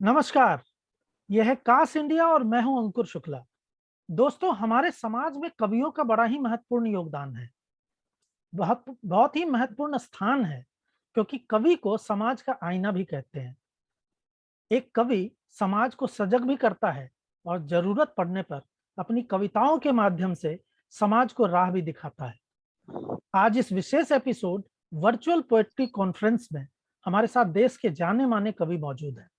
नमस्कार। यह है कास इंडिया और मैं हूं अंकुर शुक्ला। दोस्तों, हमारे समाज में कवियों का बड़ा ही महत्वपूर्ण योगदान है। बहुत बहुत ही महत्वपूर्ण स्थान है, क्योंकि कवि को समाज का आईना भी कहते हैं। एक कवि समाज को सजग भी करता है और जरूरत पड़ने पर अपनी कविताओं के माध्यम से समाज को राह भी दिखाता है। आज इस विशेष एपिसोड वर्चुअल पोएट्री कॉन्फ्रेंस में हमारे साथ देश के जाने माने कवि मौजूद हैं।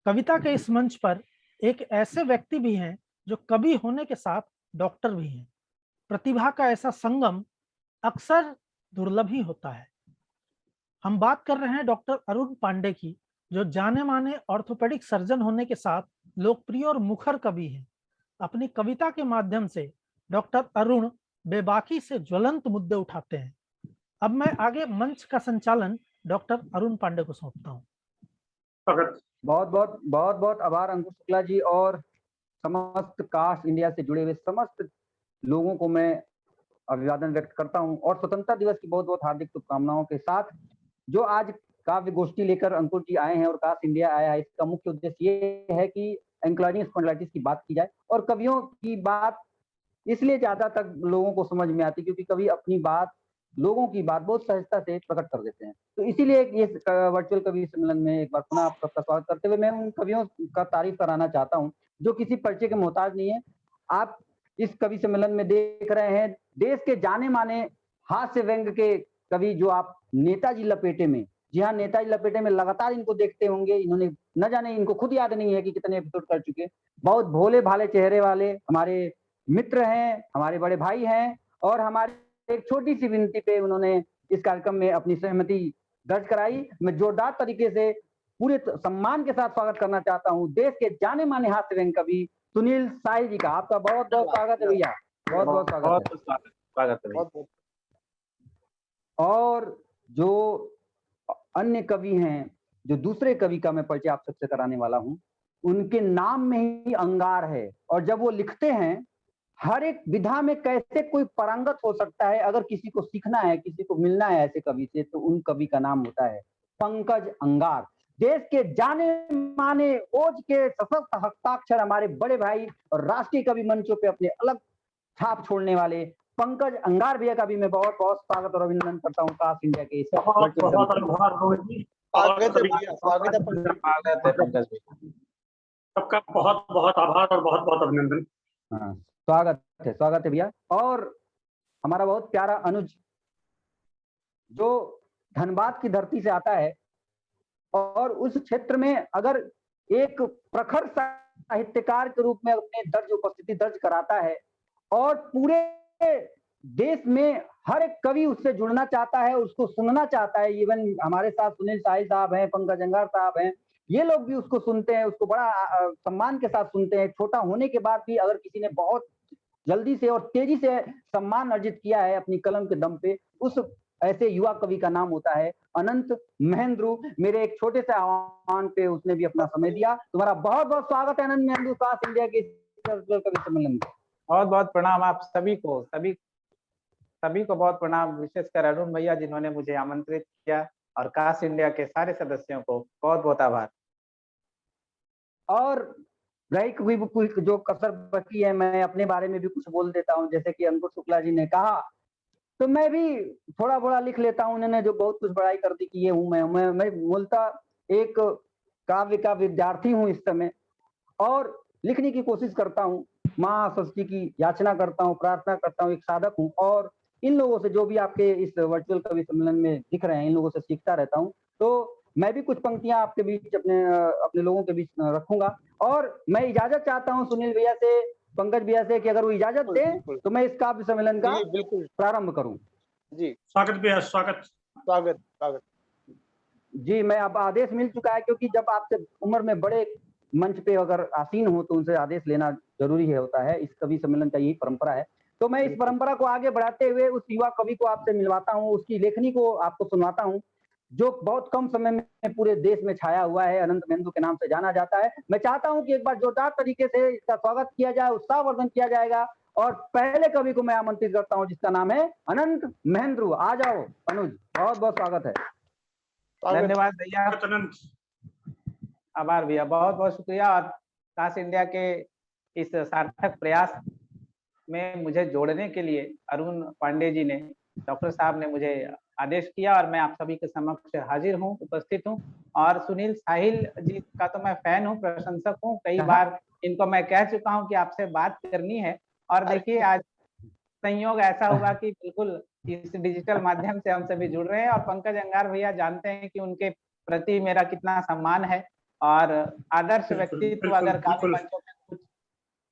कविता के इस मंच पर एक ऐसे व्यक्ति भी हैं जो कवि होने के साथ डॉक्टर भी हैं। प्रतिभा का ऐसा संगम अक्सर दुर्लभ ही होता है। हम बात कर रहे हैं डॉक्टर अरुण पांडे की, जो जाने माने ऑर्थोपेडिक सर्जन होने के साथ लोकप्रिय और मुखर कवि हैं। अपनी कविता के माध्यम से डॉक्टर अरुण बेबाकी से ज्वलंत मुद्दे उठाते हैं। अब मैं आगे मंच का संचालन डॉक्टर अरुण पांडे को सौंपता हूँ। बहुत बहुत आभार अंकुर शुक्ला जी और समस्त कास्ट इंडिया से जुड़े हुए समस्त लोगों को मैं अभिवादन व्यक्त करता हूं और स्वतंत्रता दिवस की बहुत बहुत हार्दिक शुभकामनाओं के साथ जो आज काव्य गोष्ठी लेकर अंकुर जी आए हैं और कास्ट इंडिया आया है, इसका मुख्य उद्देश्य ये है कि एंक्लाइडिंग स्पॉन्डिलाइटिस की बात की जाए। और कवियों की बात इसलिए ज्यादा तक लोगों को समझ में आती क्योंकि कवि अपनी बात, लोगों की बात बहुत सहजता से प्रकट कर देते हैं। तो इसीलिए ये वर्चुअल कवि सम्मेलन में एक बार पुनः आप सबका स्वागत करते हुए मैं उन कवियों का तारीफ कराना चाहता हूँ जो किसी परिचय के मोहताज नहीं है। आप इस कवि सम्मेलन में देख रहे हैं देश के जाने माने हास्य व्यंग के कवि जो आप नेताजी लपेटे में, जी हाँ, नेताजी लपेटे में लगातार इनको देखते होंगे। इन्होंने न जाने, इनको खुद याद नहीं है कि कितने एपिसोड कर चुके। बहुत भोले भाले चेहरे वाले हमारे मित्र हैं, हमारे बड़े भाई हैं और हमारे एक छोटी सी विनती पे उन्होंने इस कार्यक्रम में अपनी सहमति दर्ज कराई। मैं जोरदार तरीके से पूरे सम्मान के साथ स्वागत करना चाहता हूँ देश के जाने माने हास्य व्यंग कवि सुनील साहिल जी का। आपका बहुत बहुत स्वागत है भैया, बहुत बहुत स्वागत है। और जो अन्य कवि हैं, जो दूसरे कवि का मैं परिचय आप सबसे कराने वाला हूँ, उनके नाम में ही अंगार है और जब वो लिखते हैं हर एक विधा में कैसे कोई पारंगत हो सकता है। अगर किसी को सीखना है, किसी को मिलना है ऐसे कवि से, तो उन कवि का नाम होता है पंकज अंगार। देश के जाने माने ओज के सशक्त हस्ताक्षर हमारे बड़े भाई और राष्ट्रीय कवि मंचों पे अपने अलग छाप छोड़ने वाले पंकज अंगार भैया का भी मैं बहुत बहुत स्वागत और अभिनंदन करता हूँ कास्ट इंडिया के सबका बहुत बहुत आभार और बहुत बहुत अभिनंदन। हाँ, स्वागत है भैया। और हमारा बहुत प्यारा अनुज जो धनबाद की धरती से आता है और उस क्षेत्र में अगर एक प्रखर साहित्यकार के रूप में अपने उपस्थिति दर्ज कराता है और पूरे देश में हर एक कवि उससे जुड़ना चाहता है, उसको सुनना चाहता है। इवन हमारे साथ सुनील साहिल साहब हैं, पंकज अंगार साहब हैं, ये लोग भी उसको सुनते हैं, उसको बड़ा सम्मान के साथ सुनते हैं। छोटा होने के बाद भी अगर किसी ने बहुत जल्दी से और तेजी से सम्मान अर्जित किया है अपनी कलम के दम पे, उस ऐसे युवा कवि का नाम होता है अनंत महेंद्रू। मेरे एक छोटे से आह्वान पे उसने भी अपना समय दिया। तुम्हारा बहुत बहुत स्वागत है अनंत महेंद्रू कास्ट इंडिया के कवि सम्मेलन में। बहुत बहुत प्रणाम आप सभी को बहुत प्रणाम, विशेषकर अरुण भैया जिन्होंने मुझे आमंत्रित किया और कास्ट इंडिया के सारे सदस्यों को बहुत बहुत आभार। और रही कुछ जो कसर बची है, मैं अपने बारे में भी कुछ बोल देता हूँ। जैसे कि अंकुर शुक्ला जी ने कहा तो मैं भी थोड़ा बड़ा लिख लेता हूँ। उन्होंने जो बहुत कुछ बड़ाई कर दी कि ये हूँ मैं बोलता एक काव्य का विद्यार्थी हूँ इस समय और लिखने की कोशिश करता हूँ। माँ सरस्वती की याचना करता हूँ, प्रार्थना करता हूँ, एक साधक हूँ और इन लोगों से जो भी आपके इस वर्चुअल कवि सम्मेलन में दिख रहे हैं, इन लोगों से सीखता रहता हूँ। तो मैं भी कुछ पंक्तियां आपके बीच अपने लोगों के बीच रखूंगा और मैं इजाजत चाहता हूँ सुनील भैया से, पंकज भैया से कि अगर वो इजाजत दे तो मैं इस काव्य सम्मेलन का प्रारंभ करूं। जी स्वागत भैया, स्वागत जी। मैं अब आदेश मिल चुका है क्योंकि जब आपसे उम्र में बड़े मंच पे अगर आसीन हो तो उनसे आदेश लेना जरूरी है होता है। इस कवि सम्मेलन का यही परंपरा है। तो मैं इस परंपरा को आगे बढ़ाते हुए उस युवा कवि को आपसे मिलवाता हूँ, उसकी लेखनी को आपको सुनवाता हूँ जो बहुत कम समय में पूरे देश में छाया हुआ है। अनंत महेंद्रू के नाम से जाना जाता है। मैं चाहता हूं कि एक बार जोरदार तरीके से इसका स्वागत किया जाए, उत्साहवर्धन किया जाएगा और पहले कवि को मैं आमंत्रित करता हूं जिसका नाम है अनंत महेंद्रू। आ जाओ अनुज, बहुत बहुत स्वागत है। धन्यवाद भैया। आभार भैया, बहुत बहुत शुक्रिया। और काश इंडिया के इस सार्थक प्रयास में मुझे जोड़ने के लिए अरुण पांडे जी ने, डॉक्टर साहब ने मुझे आदेश किया और मैं आप सभी के समक्ष हाजिर हूँ, उपस्थित हूँ। और सुनील साहिल जी का तो मैं फैन हूँ, प्रशंसक हूँ, कई बार इनको मैं कह चुका हूँ कि आपसे बात करनी है। और देखिए आज संयोग ऐसा हुआ कि बिल्कुल इस डिजिटल माध्यम से हम सभी जुड़ रहे हैं। और पंकज अंगार भैया जानते हैं कि उनके प्रति मेरा कितना सम्मान है। और आदर्श व्यक्तित्व अगर काव्य मंचों में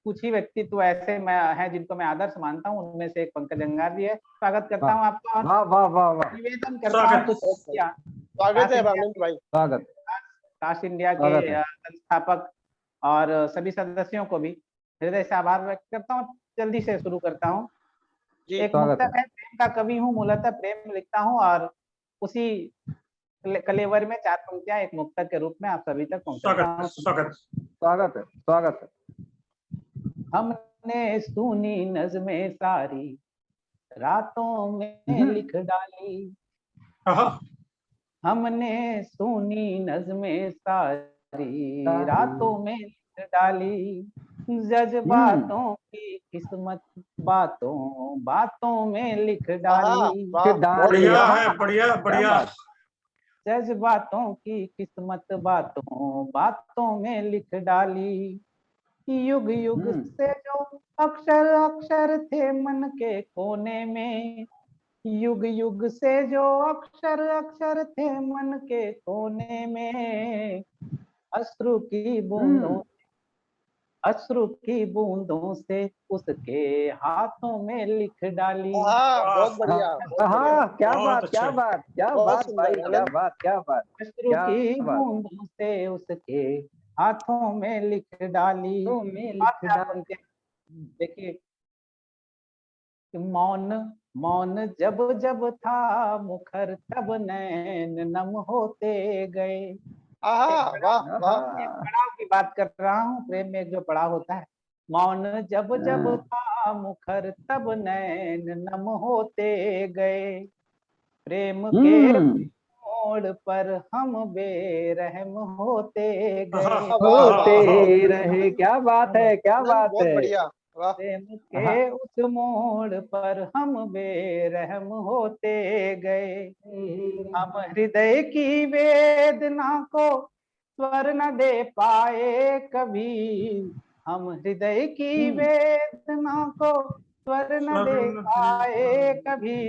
कुछ ही व्यक्तित्व ऐसे मैं हैं जिनको मैं आदर्श मानता हूँ, उनमें से एक पंकज अंगार जी है। स्वागत करता हूँ आपका। वाह वाह वाह वाह, निवेदन करता हूँ कुछ स्वागत है अनंत भाई। स्वागत। काश इंडिया के संस्थापक और सभी सदस्यों को भी हृदय से आभार व्यक्त करता हूँ। जल्दी से शुरू करता हूँ। एक मुक्तक है, प्रेम का कवि हूँ, मूलतः प्रेम लिखता हूँ और उसी कलेवर में 4 पंक्तियां एक मुक्तक के रूप में आप सभी तक पहुंचाता हूँ। स्वागत स्वागत है, स्वागत है। हमने सुनी नज़्में सारी रातों में लिख डाली, हमने सुनी नज़्में सारी रातों में लिख डाली, जज्बातों की किस्मत बातों बातों में लिख डाली। बढ़िया है, बढ़िया बढ़िया। जज्बातों की किस्मत बातों बातों में लिख डाली, युग युग से जो अक्षर अक्षर थे मन के कोने में, युग युग से जो अक्षर अक्षर थे मन के कोने में, अश्रु की बूंदों अश्रु की बूंदों से उसके हाथों में लिख डाली। बहुत बढ़िया। हाँ, क्या बात, क्या बात, क्या बात भाई, क्या बात, क्या बात। अश्रु की बूंदों से उसके हाथों में लिख डाली। देखिए, मौन मौन जब जब था मुखर तब नैन नम होते गए। पड़ाव की बात कर रहा हूँ, प्रेम में जो पड़ाव होता है। मौन जब जब था मुखर तब नैन नम होते गए, प्रेम के मोड़ पर हम बेरहम होते रहे। क्या बात है, क्या बात है। प्रेम के उस मोड़ पर हम बेरहम होते गए, हम हृदय की वेदना को स्वर न दे पाए कभी, हम हृदय की वेदना को स्वर न दे पाए कभी,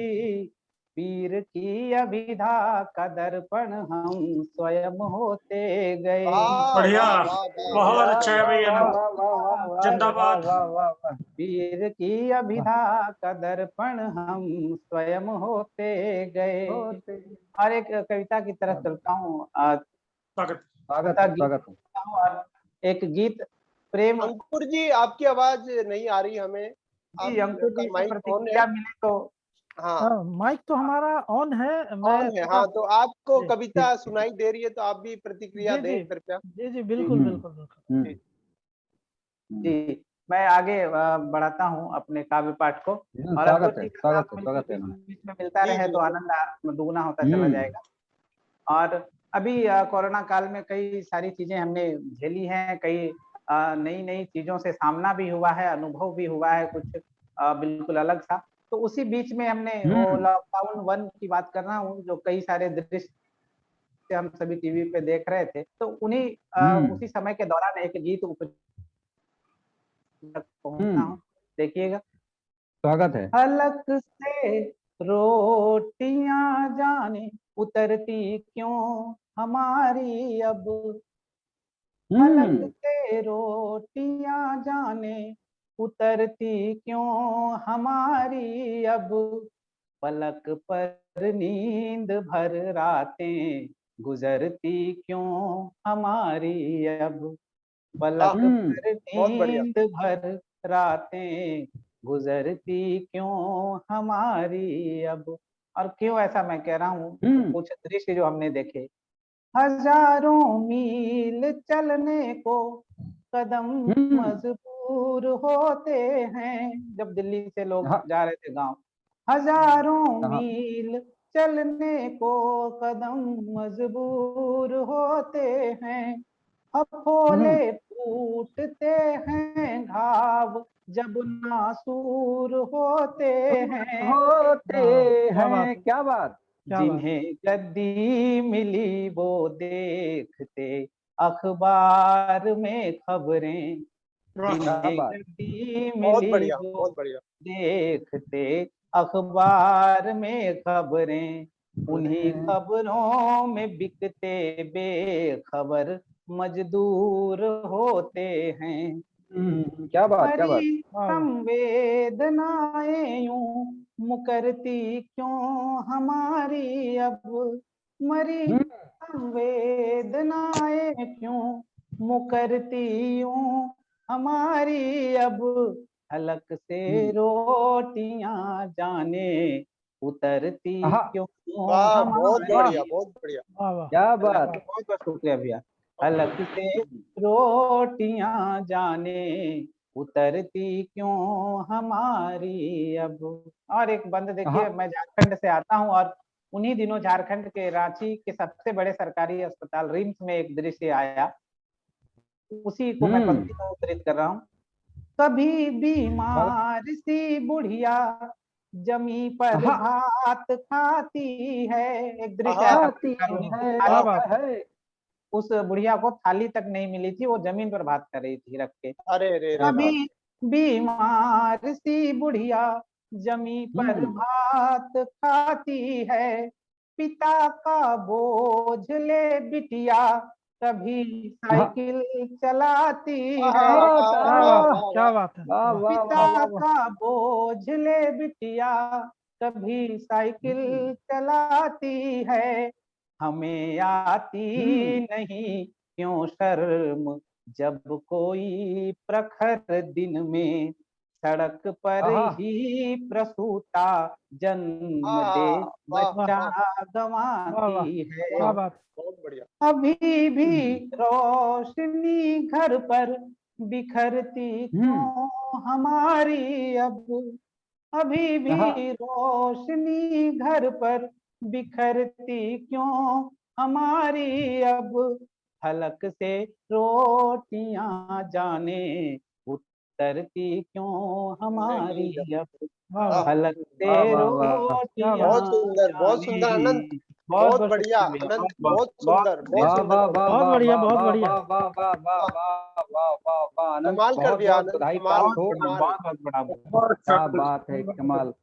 पीर की अभिधा का दर्पण हम स्वयं होते गए। बढ़िया, बहुत अच्छा है भैया, जिंदाबाद। पीर की अभिधा का दर्पण हम स्वयं होते गए। और एक कविता की तरफ चलता हूँ। और एक गीत प्रेम। अंकुर जी, आपकी आवाज नहीं आ रही हमें। जी, अंकुर जी से प्रतिक्रिया मिले तो। हाँ, माइक तो हमारा ऑन है। ऑन है। हाँ, तो आपको कविता सुनाई दे रही है तो आप भी प्रतिक्रिया दें कृपया। जी जी, बिल्कुल बिल्कुल बिल्कुल। जी, मैं आगे बढ़ाता हूँ अपने काव्य पाठ को। और स्वागत है। बीच में मिलता रहे तो आनंद दुगुना होता चला जाएगा। और अभी कोरोना काल में कई सारी चीजें हमने झेली हैं, कई नई नई चीजों से सामना भी हुआ है, अनुभव भी हुआ है कुछ बिल्कुल अलग सा। तो उसी बीच में हमने वो लॉकडाउन 1 की बात कर रहा हूँ, जो कई सारे दृश्य हम सभी टीवी पे देख रहे थे। तो उन्हीं उसी समय के दौरान एक गीत पहुंचता हूँ, देखिएगा। स्वागत है। हलक से रोटियां जाने उतरती क्यों हमारी अब, हलक से रोटियां जाने उतरती क्यों हमारी अब, पलक पर नींद भर रातें गुजरती क्यों हमारी अब, पलक पर नींद भर रातें गुजरती क्यों हमारी अब। और क्यों ऐसा मैं कह रहा हूँ, कुछ दृश्य जो हमने देखे, हजारों मील चलने को कदम मजबूर होते हैं। जब दिल्ली से लोग जा रहे थे गांव, हजारों मील चलने को कदम मजबूर होते हैं, अफोले फूटते हैं घाव जब नासूर होते हैं, होते क्या बात हैं, है, क्या बात। क्या बात। जिन्हें गद्दी मिली वो देखते अखबार में खबरें, वाह जिन्हें बात। गद्दी बहुत मिली बढ़िया, वो बहुत बढ़िया। देखते अखबार में खबरें, उन्हीं खबरों में बिकते बेखबर मजदूर होते हैं। क्या बात, क्या बात। मरी वाह, वाह। संवेदनाएं यूं मुकरती क्यों हमारी अब, मरी हम्म, संवेदनाएं क्यों मुकरती यूं हमारी अब, हलक से रोटियां जाने उतरती आहा, क्यों वाह, बहुत वाह, बढ़िया, हमारी। बहुत बढ़िया। वाह, वाह। क्या अल्लाह बात। का बहुत बहुत शुक्रिया भैया। हलक से रोटियां जाने उतरती क्यों हमारी अब। और एक बंद आहा, देखिए, मैं झारखंड से आता हूँ और उन्हीं दिनों झारखंड के रांची के सबसे बड़े सरकारी अस्पताल रिम्स में एक दृश्य आया, उसी को मैं पंक्ति में उद्धृत कर रहा हूँ। कभी बीमार सी बुढ़िया जमी पर आहा, भात खाती है, एक दृश्य आया था खाती कानूनी है, क्या थाली बात तक, है। है। उस बुढ़िया को थाली तक नहीं मिली थी, वो जमीन पर भात कर रही थी रख के। अरे रे रे क्या रे। बात। कभी बीमार सी बुढ़िया जमी पर भात खाती है, पिता का बोझ ले बिटिया कभी आहा, साइकिल चलाती आहा, है। वाह, क्या वाह, बात है, वाह, क्या वाह। बात है, वाह वाह। वाह वाह पिता वाह वाह। का बोझ ले बिटिया कभी साइकिल चलाती है, हमें आती नहीं क्यों शर्म जब कोई प्रखर दिन में सड़क पर आहा, ही प्रसूता जन्म दे वाह, वाह, वाह, बच्चा वाह, वाह, वाह। गंवाती क्या है। बात। बहुत बढ़िया। अभी भी रोशनी घर पर बिखरती क्यों हमारी अब, अभी आहा, भी रोशनी घर पर बिखरती क्यों हमारी अब, फलक से रोटियां जाने उतरती क्यों नहीं, हमारी अब, वाह, वाह। वाह, फलक से वाह वाह वाह। क्या रोटियां बात। बहुत सुंदर जाने। अनंत। बहुत बहुत बहुत बढ़िया शुक्रिया भैया, अनंत, बहुत बहुत बहुत सुंदर, बहुत वाह सुंदर वाह बोला। वाह बहुत वाह बढ़िया, वाह बहुत वाह बढ़िया। वाह वाह वाह वाह वाह, वाह वाह वाह वाह। अनंत, कमाल कर बहुत दिया बहुत आनंद, बधाई कमाल, प्राप्त बहुत हो। बड़ा, कमाल। बहुत बहुत बड़ा। बहुत अच्छा क्या कुछ। बात है, कमाल।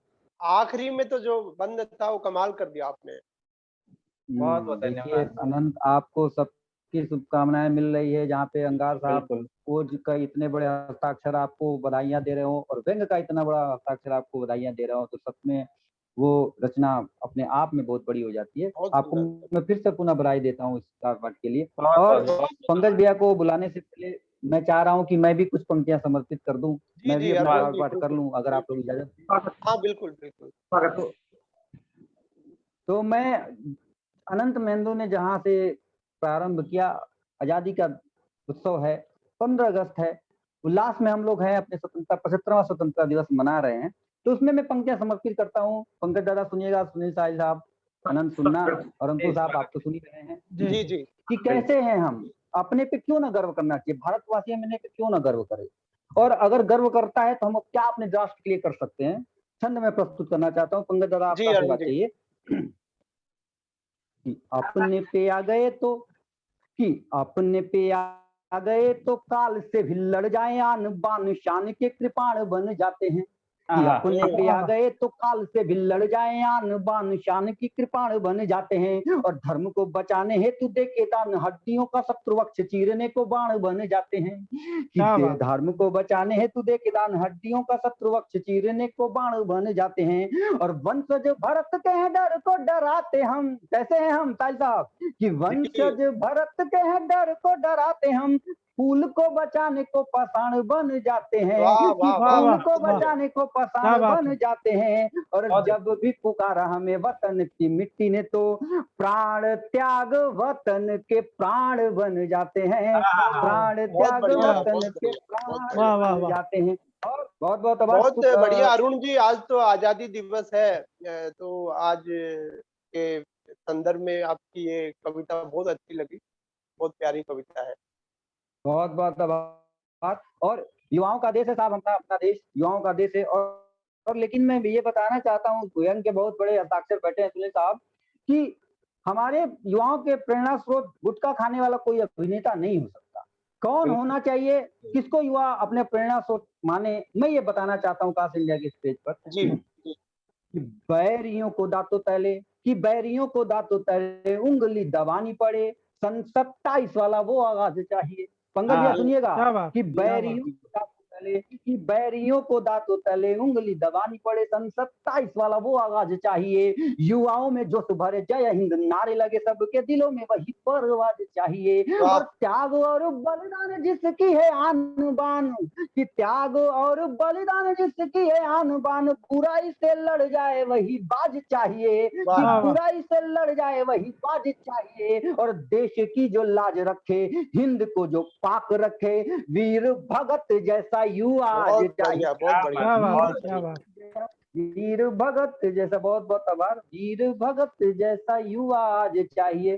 आखिरी में तो जो बंद था वो कमाल कर दिया आपने। बहुत बहुत देखिए धन्यवाद। अनंत, आपको सबकी शुभकामनाएं मिल रही है, जहाँ पे अंगार साहब बिल्कुल कोज का इतने बड़े हस्ताक्षर आपको बधाइयां दे रहे हो और व्यंग का इतना बड़ा हस्ताक्षर आपको बधाइयां दे रहे हो, तो सच में वो रचना अपने आप में बहुत बड़ी हो जाती है। बहुत आपको सुंदर। मैं फिर से पुनः बधाई देता हूँ इस पाठ के लिए। बहुत और बहुत बहुत पंकज भैया को बुलाने से पहले मैं चाह रहा हूँ कि मैं भी कुछ पंक्तियां समर्पित कर दूं, जी मैं भी जी अपना अर्जुन काव्य जी, पाठ कर बिल्कुल लूं, अगर आप लोग इजाजत दें। स्वागत, हाँ बिल्कुल बिल्कुल। स्वागत। तो, तो मैं, अनंत मेंदो ने जहां से प्रारंभ किया, आजादी का उत्सव है, 15 अगस्त है, उल्लास में हम लोग हैं, अपने स्वतंत्रता 75वां स्वतंत्रता दिवस मना रहे हैं, तो उसमें मैं पंक्तियां समर्पित करता हूँ। पंकज दादा सुनिएगा, सुनील साहिल साहब, अनंत सुनना, और अंकुर साहब आप तो सुन ही रहे हैं जी जी जी। जी। कि कैसे हैं हम, अपने पे क्यों ना गर्व करना चाहिए, भारतवासी अपने पे क्यों ना गर्व करे, और अगर गर्व करता है तो हम क्या अपने राष्ट्र के लिए कर सकते हैं। छंद में प्रस्तुत करना चाहता हूँ, पंकज दादा जी आपका अरुण आशीर्वाद जी। चाहिए। कि अपने पे आ गए तो, कि अपने पे आ गए तो काल से भी लड़ जाए, आन बान शान के कृपाण बन जाते हैं। कि अपने पे आ गए तो काल से भी लड़ जाए, आन बान शान की कृपाण बन जाते हैं, और धर्म को बचाने हेतु देखे दान, हड्डियों का शत्रु वक्ष चीरने को बाण बन जाते हैं। कि क्या बात। धर्म को बचाने हेतु देखे दान, हड्डियों का शत्रु वक्ष चीरने को बाण बन जाते हैं, और वंशज भरत के हैं डर को डराते हम। कैसे हैं हम साहिल साहब, कि वंशज भरत के हैं डर को डराते हम, फूल को बचाने को पाषाण बन जाते हैं। वाह कि वाह वाह, वाह, फूल वाह, को बहुत बढ़िया। बचाने को क्या पाषाण बात बन है। जाते हैं, और बहुत जब भी पुकारा हमें वतन की मिट्टी ने, तो प्राण त्याग वतन के प्राण बन जाते हैं, प्राण बहुत त्याग बढ़िया, क्या। वतन बहुत के बढ़िया, बहुत प्राण बढ़िया। वाह, वाह, बन वाह। जाते हैं। और बहुत बहुत आभार। बहुत बढ़िया अरुण जी, आज तो आजादी दिवस है, तो आज के संदर्भ में आपकी ये कविता बहुत अच्छी लगी, बहुत प्यारी कविता है। बहुत बहुत आभार। और युवाओं का देश है साहब, हमारा अपना देश युवाओं का देश है। और लेकिन मैं ये बताना चाहता हूँ, गोयन के बहुत बड़े हस्ताक्षर बैठे हैं सुनील साहब, कि हमारे युवाओं के प्रेरणा स्रोत गुटखा खाने वाला कोई अभिनेता नहीं हो सकता। कौन होना चाहिए, किसको युवा अपने प्रेरणा स्रोत माने, मैं ये बताना चाहता हूँ काश इंडिया के स्टेज पर जी कि बैरियों को दांतों तले, कि बैरियों को दांतों तले उंगली दबानी पड़े, सन 27 वाला वो आगाज चाहिए। पंकज भैया सुनिएगा, क्या बात, कि बैरियों को दांतों तले, कि बैरियों को दांतों तले उंगली दबानी पड़े, सन 27 वाला वो आगाज चाहिए। युवाओं में जोश भरे जय हिंद नारे लगे, सबके दिलों में वही परवाज चाहिए। वाह। और त्याग और बलिदान जिसकी है आन बान, कि त्याग और बलिदान जिसकी है आन बान, बुराई से लड़ जाए वही बाज चाहिए, कि वाह। बुराई से लड़ जाए वही बाज चाहिए। और देश की जो लाज रखे, हिंद को जो पाक रखे, वीर भगत जैसा युवा बहुत चाहिए। बढ़िया, बहुत बढ़िया। क्या बात, बहुत क्या बात। वीर भगत जैसा, बहुत बहुत आभार, वीर भगत जैसा युवा आज चाहिए।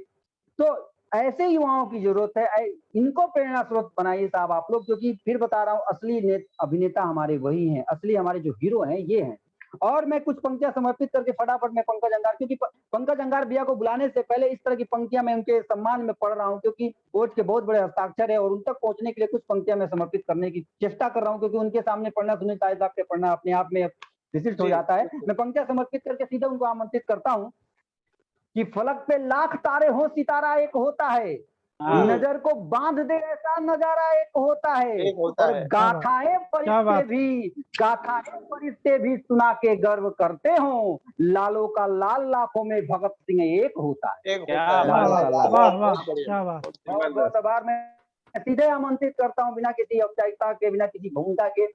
तो ऐसे युवाओं की जरूरत है, इनको प्रेरणा स्रोत बनाइए साहब आप लोग, क्योंकि फिर बता रहा हूँ असली अभिनेता हमारे वही हैं, असली हमारे जो हीरो हैं ये हैं। और मैं कुछ पंक्तियां समर्पित करके फटाफट में पंकज अंगार, क्योंकि पंकज अंगार भैया को बुलाने से पहले इस तरह की पंक्तियां मैं उनके सम्मान में पढ़ रहा हूँ, क्योंकि कोच के बहुत बड़े हस्ताक्षर है और उन तक पहुंचने के लिए कुछ पंक्तियां मैं समर्पित करने की चेष्टा कर रहा हूँ, क्योंकि उनके सामने पढ़ना सुनील साहब के पढ़ना अपने आप में विशिष्ट हो जाता है। मैं पंक्तियां समर्पित करके सीधा उनको आमंत्रित करता हूँ कि फलक पे लाख तारे हो सितारा एक होता है, नजर को बांध दे ऐसा नजारा एक होता है। एक होता और है। गाथाएं फरिश्ते भी सुना के गर्व करते हो, लालों का लाल लाखों में भगत सिंह एक होता है। एक क्या होता है। वाह, वाह, वाह, वाह, वाह, बहुत बढ़िया। क्या बात। बहुत बहुत आभार। मैं सीधे आमंत्रित करता हूँ बिना किसी औपचारिकता के, बिना किसी भूमिका के,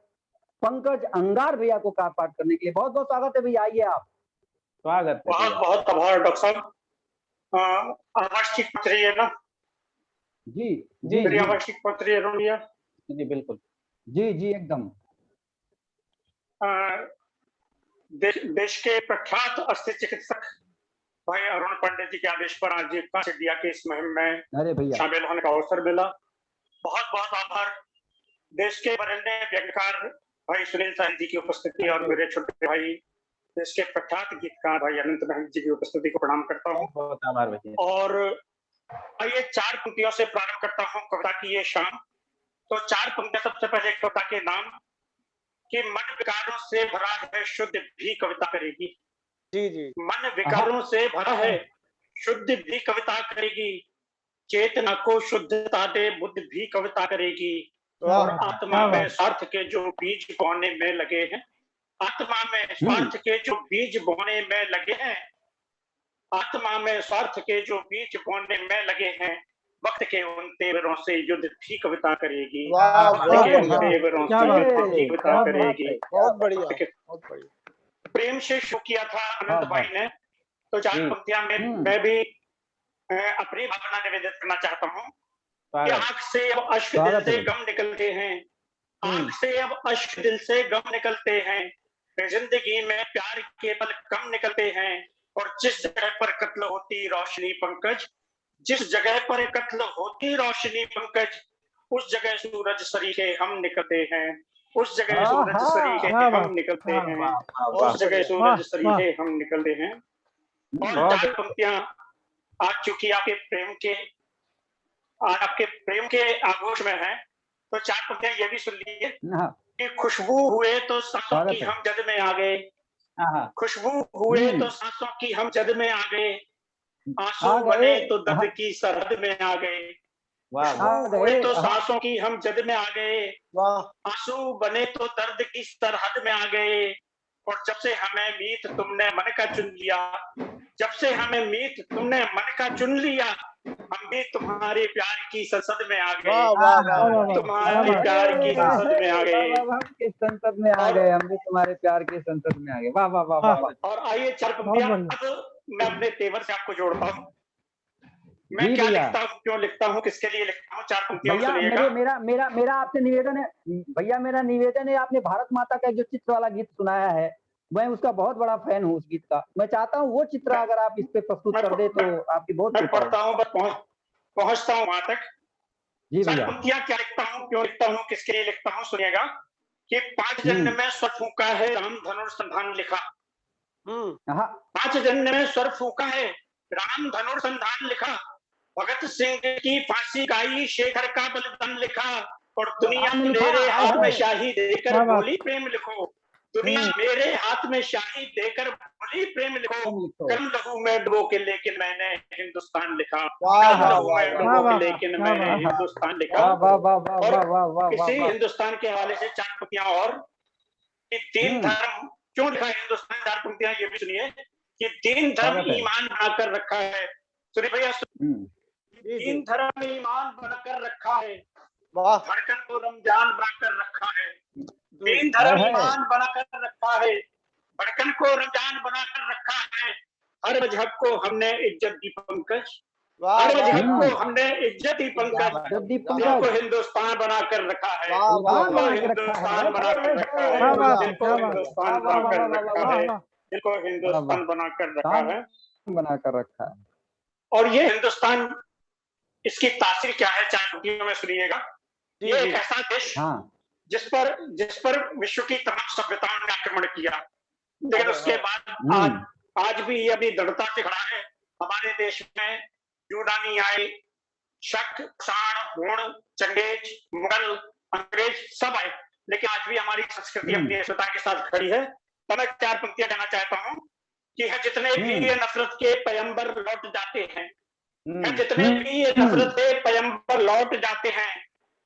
पंकज अंगार भैया को कार पाठ करने के लिए। बहुत बहुत स्वागत है भैया, आइए आप। स्वागत है बहुत भैया। बहुत आभार डॉक्टर साहब। आवाज ठीक पहुंच रही है ना? जी जी जी मेरी जी आवाज ठीक पहुंच रही है रोनिया? जी बिल्कुल। जी जी एकदम। देश के प्रख्यात अस्थि चिकित्सक भाई अरुण पंडित जी के आदेश पर आज काश इंडिया के इस मुहिम में अरे भैया शामिल होने का अवसर मिला। बहुत बहुत आभार। देश के वरेण्य व्यंग्यकार भाई सुनील साहनी जी की उपस्थिति और मेरे छोटे भाई देश के प्रख्यात गीतकार भाई अनंत महंत जी की उपस्थिति को प्रणाम करता हूँ। बहुत आभार भैया। और आइए 4 पंक्तियों से प्रारंभ करता हूँ कविता की ये शाम। तो 4 पंक्तियां। सबसे पहले कविता के नाम कि मन विकारों से भरा है शुद्ध भी कविता करेगी। जी जी। मन विकारों से भरा है शुद्ध भी कविता करेगी, चेतना को शुद्धता दे बुद्ध भी कविता करेगी। और आत्मा में स्वार्थ के जो बीज बोने में लगे हैं, आत्मा में स्वार्थ के जो बीज बोने में लगे हैं, आत्मा में स्वार्थ के जो बीज बोने में लगे हैं, वक्त के उन तेवरों से युद्ध भी कविता करेगी। वाह, वक्त बहुत के उन बढ़िया। तेवरों क्या से बात युद्ध है, भी कविता क्या करेगी। बहुत बढ़िया, बहुत बढ़िया। प्रेम से शुरू किया था अनंत भाई ने, तो 4 पंक्तियां में मैं भी अपनी भावना निवेदित करना चाहता हूँ कि आंख से अब अश्क दिल से गम निकलते हैं, आंख से अब अश्क दिल से गम निकलते हैं, जिंदगी में प्यार के पल कम निकलते हैं। और जिस जगह पर कत्ल होती रोशनी पंकज, जिस जगह पर कत्ल होती रोशनी पंकज, उस जगह सूरज सरीखे हम निकलते हैं, उस जगह सूरज सरीखे हम निकलते हैं, उस जगह सूरज सरीखे हम निकलते हैं। और 4 पंक्तियां आज चूंकि आपके प्रेम के आगोश में है, तो 4 पंक्तियां ये भी सुन लीजिए कि खुशबू हुए तो सांसों की हम जद में आ गए, खुशबू हुए तो सांसों की हम जद में आ गए, आंसू बने तो दर्द की सरहद में आ गए, खुशबू हुए तो सांसों की हम जद में आ गए, आंसू बने तो दर्द की सरहद में आ गए। और जब से हमें मीत तुमने मन का चुन लिया, जब से हमें मीत तुमने मन का चुन लिया, हम भी तुम्हारे प्यार की संसद में आ गए, तुम्हारे प्यार की संसद में आ गए, संसद में आ गए, हम भी तुम्हारे प्यार की संसद में आ गए। वाह वाह वाह वाह। और आइए 4 पंक्तियां अब मैं अपने तेवर से आपको जोड़ता हूँ। मैं क्या लिखता हूँ, क्यों लिखता हूँ, किसके लिए लिखता हूँ, 4 पंक्तियां सुनिएगा। मेरा आपसे निवेदन है भैया, मेरा निवेदन है, आपने भारत माता का जो चित्र वाला गीत सुनाया है, मैं उसका बहुत बड़ा फैन हूँ उस गीत का। मैं चाहता हूँ वो चित्र अगर आप इस पे प्रस्तुत कर दे तो आपकी बहुत मैं पढ़ता हूँ, बस पहुंचता हूँ वहां तक। जी चार भैया। पंक्तियां क्या लिखता हूँ, क्यों लिखता हूँ, किसके लिए लिखता हूँ, सुनिएगा कि 5 जन्म में स्वर फूका है, राम धनुर्संधान लिखा। हाँ 5 जन्म में स्वर फूका है, राम धनुर्संधान लिखा। भगत सिंह की फांसी गाई, शेखर का बलिदान लिखा। और दुनिया आपने लिखा मेरे हाय हाथ में हाय। शाही देकर क्या बात। बोली प्रेम लिखो। दुनिया मेरे हाथ में शाही देकर बोली प्रेम लिखो। कलम लहू में डुबो के लेकिन मैंने हिंदुस्तान लिखा। वाह कलम वाह लहू वाह में वाह डुबो के वाह, लेकिन क्या मैंने बात। हिंदुस्तान लिखा। वाह वाह वाह वाह और वाह वाह वाह वाह किसी वाह। हिंदुस्तान के हवाले से 4 पंक्तियां और कि दीन धर्म क्यों लिखा है हिंदुस्तान, 4 पंक्तियां ये भी सुनिए कि दीन धर्म स्वागत है। ईमान बनाकर रखा है। सुनिए भैया, जी जी दीन धर्म ईमान बनाकर रखा है, वाह धड़कन को रमजान बनाकर रखा है। दीन हम्म, धर्म है। ईमान बनाकर रखा है, धड़कन को रमजान बनाकर रखा है। हर मजहब को हमने इज्जत दी पंकज, वाह हर वाह मजहब को वाह हमने इज्जत दी पंकज। जगदीप दिल पंकज। को हिंदुस्तान बनाकर रखा है, वाह वाह दिल को वाह बना के रखा है। हिंदुस्तान बनाकर रखा है, क्या बात है, दिल को क्या बात। हिंदुस्तान वाह, वाह, बनाकर वाह, वाह, रखा वाह है, वाह। दिल को हिंदुस्तान बनाकर रखा है। बना कर रखा है। और ये हिंदुस्तान, इसकी तासीर क्या है, 4 पंक्तियों में सुनिएगा। जी ये जी एक ऐसा देश हाँ जिस पर विश्व की तमाम सभ्यताओं ने आक्रमण किया, लेकिन उसके बाद आज भी ये अपनी दृढ़ता से खड़ा है। हमारे देश में यूनानी आए, शक, कुषाण, हुण, चंगेज, मुगल, अंग्रेज सब आए, लेकिन आज भी हमारी संस्कृति अपनी अस्मिता के साथ खड़ी है। तो मैं 4 पंक्तियां कहना चाहता हूँ कि है जितने भी ये नफरत के पैगंबर लौट जाते हैं, है जितने भी ये नफरत के पैगंबर लौट जाते हैं।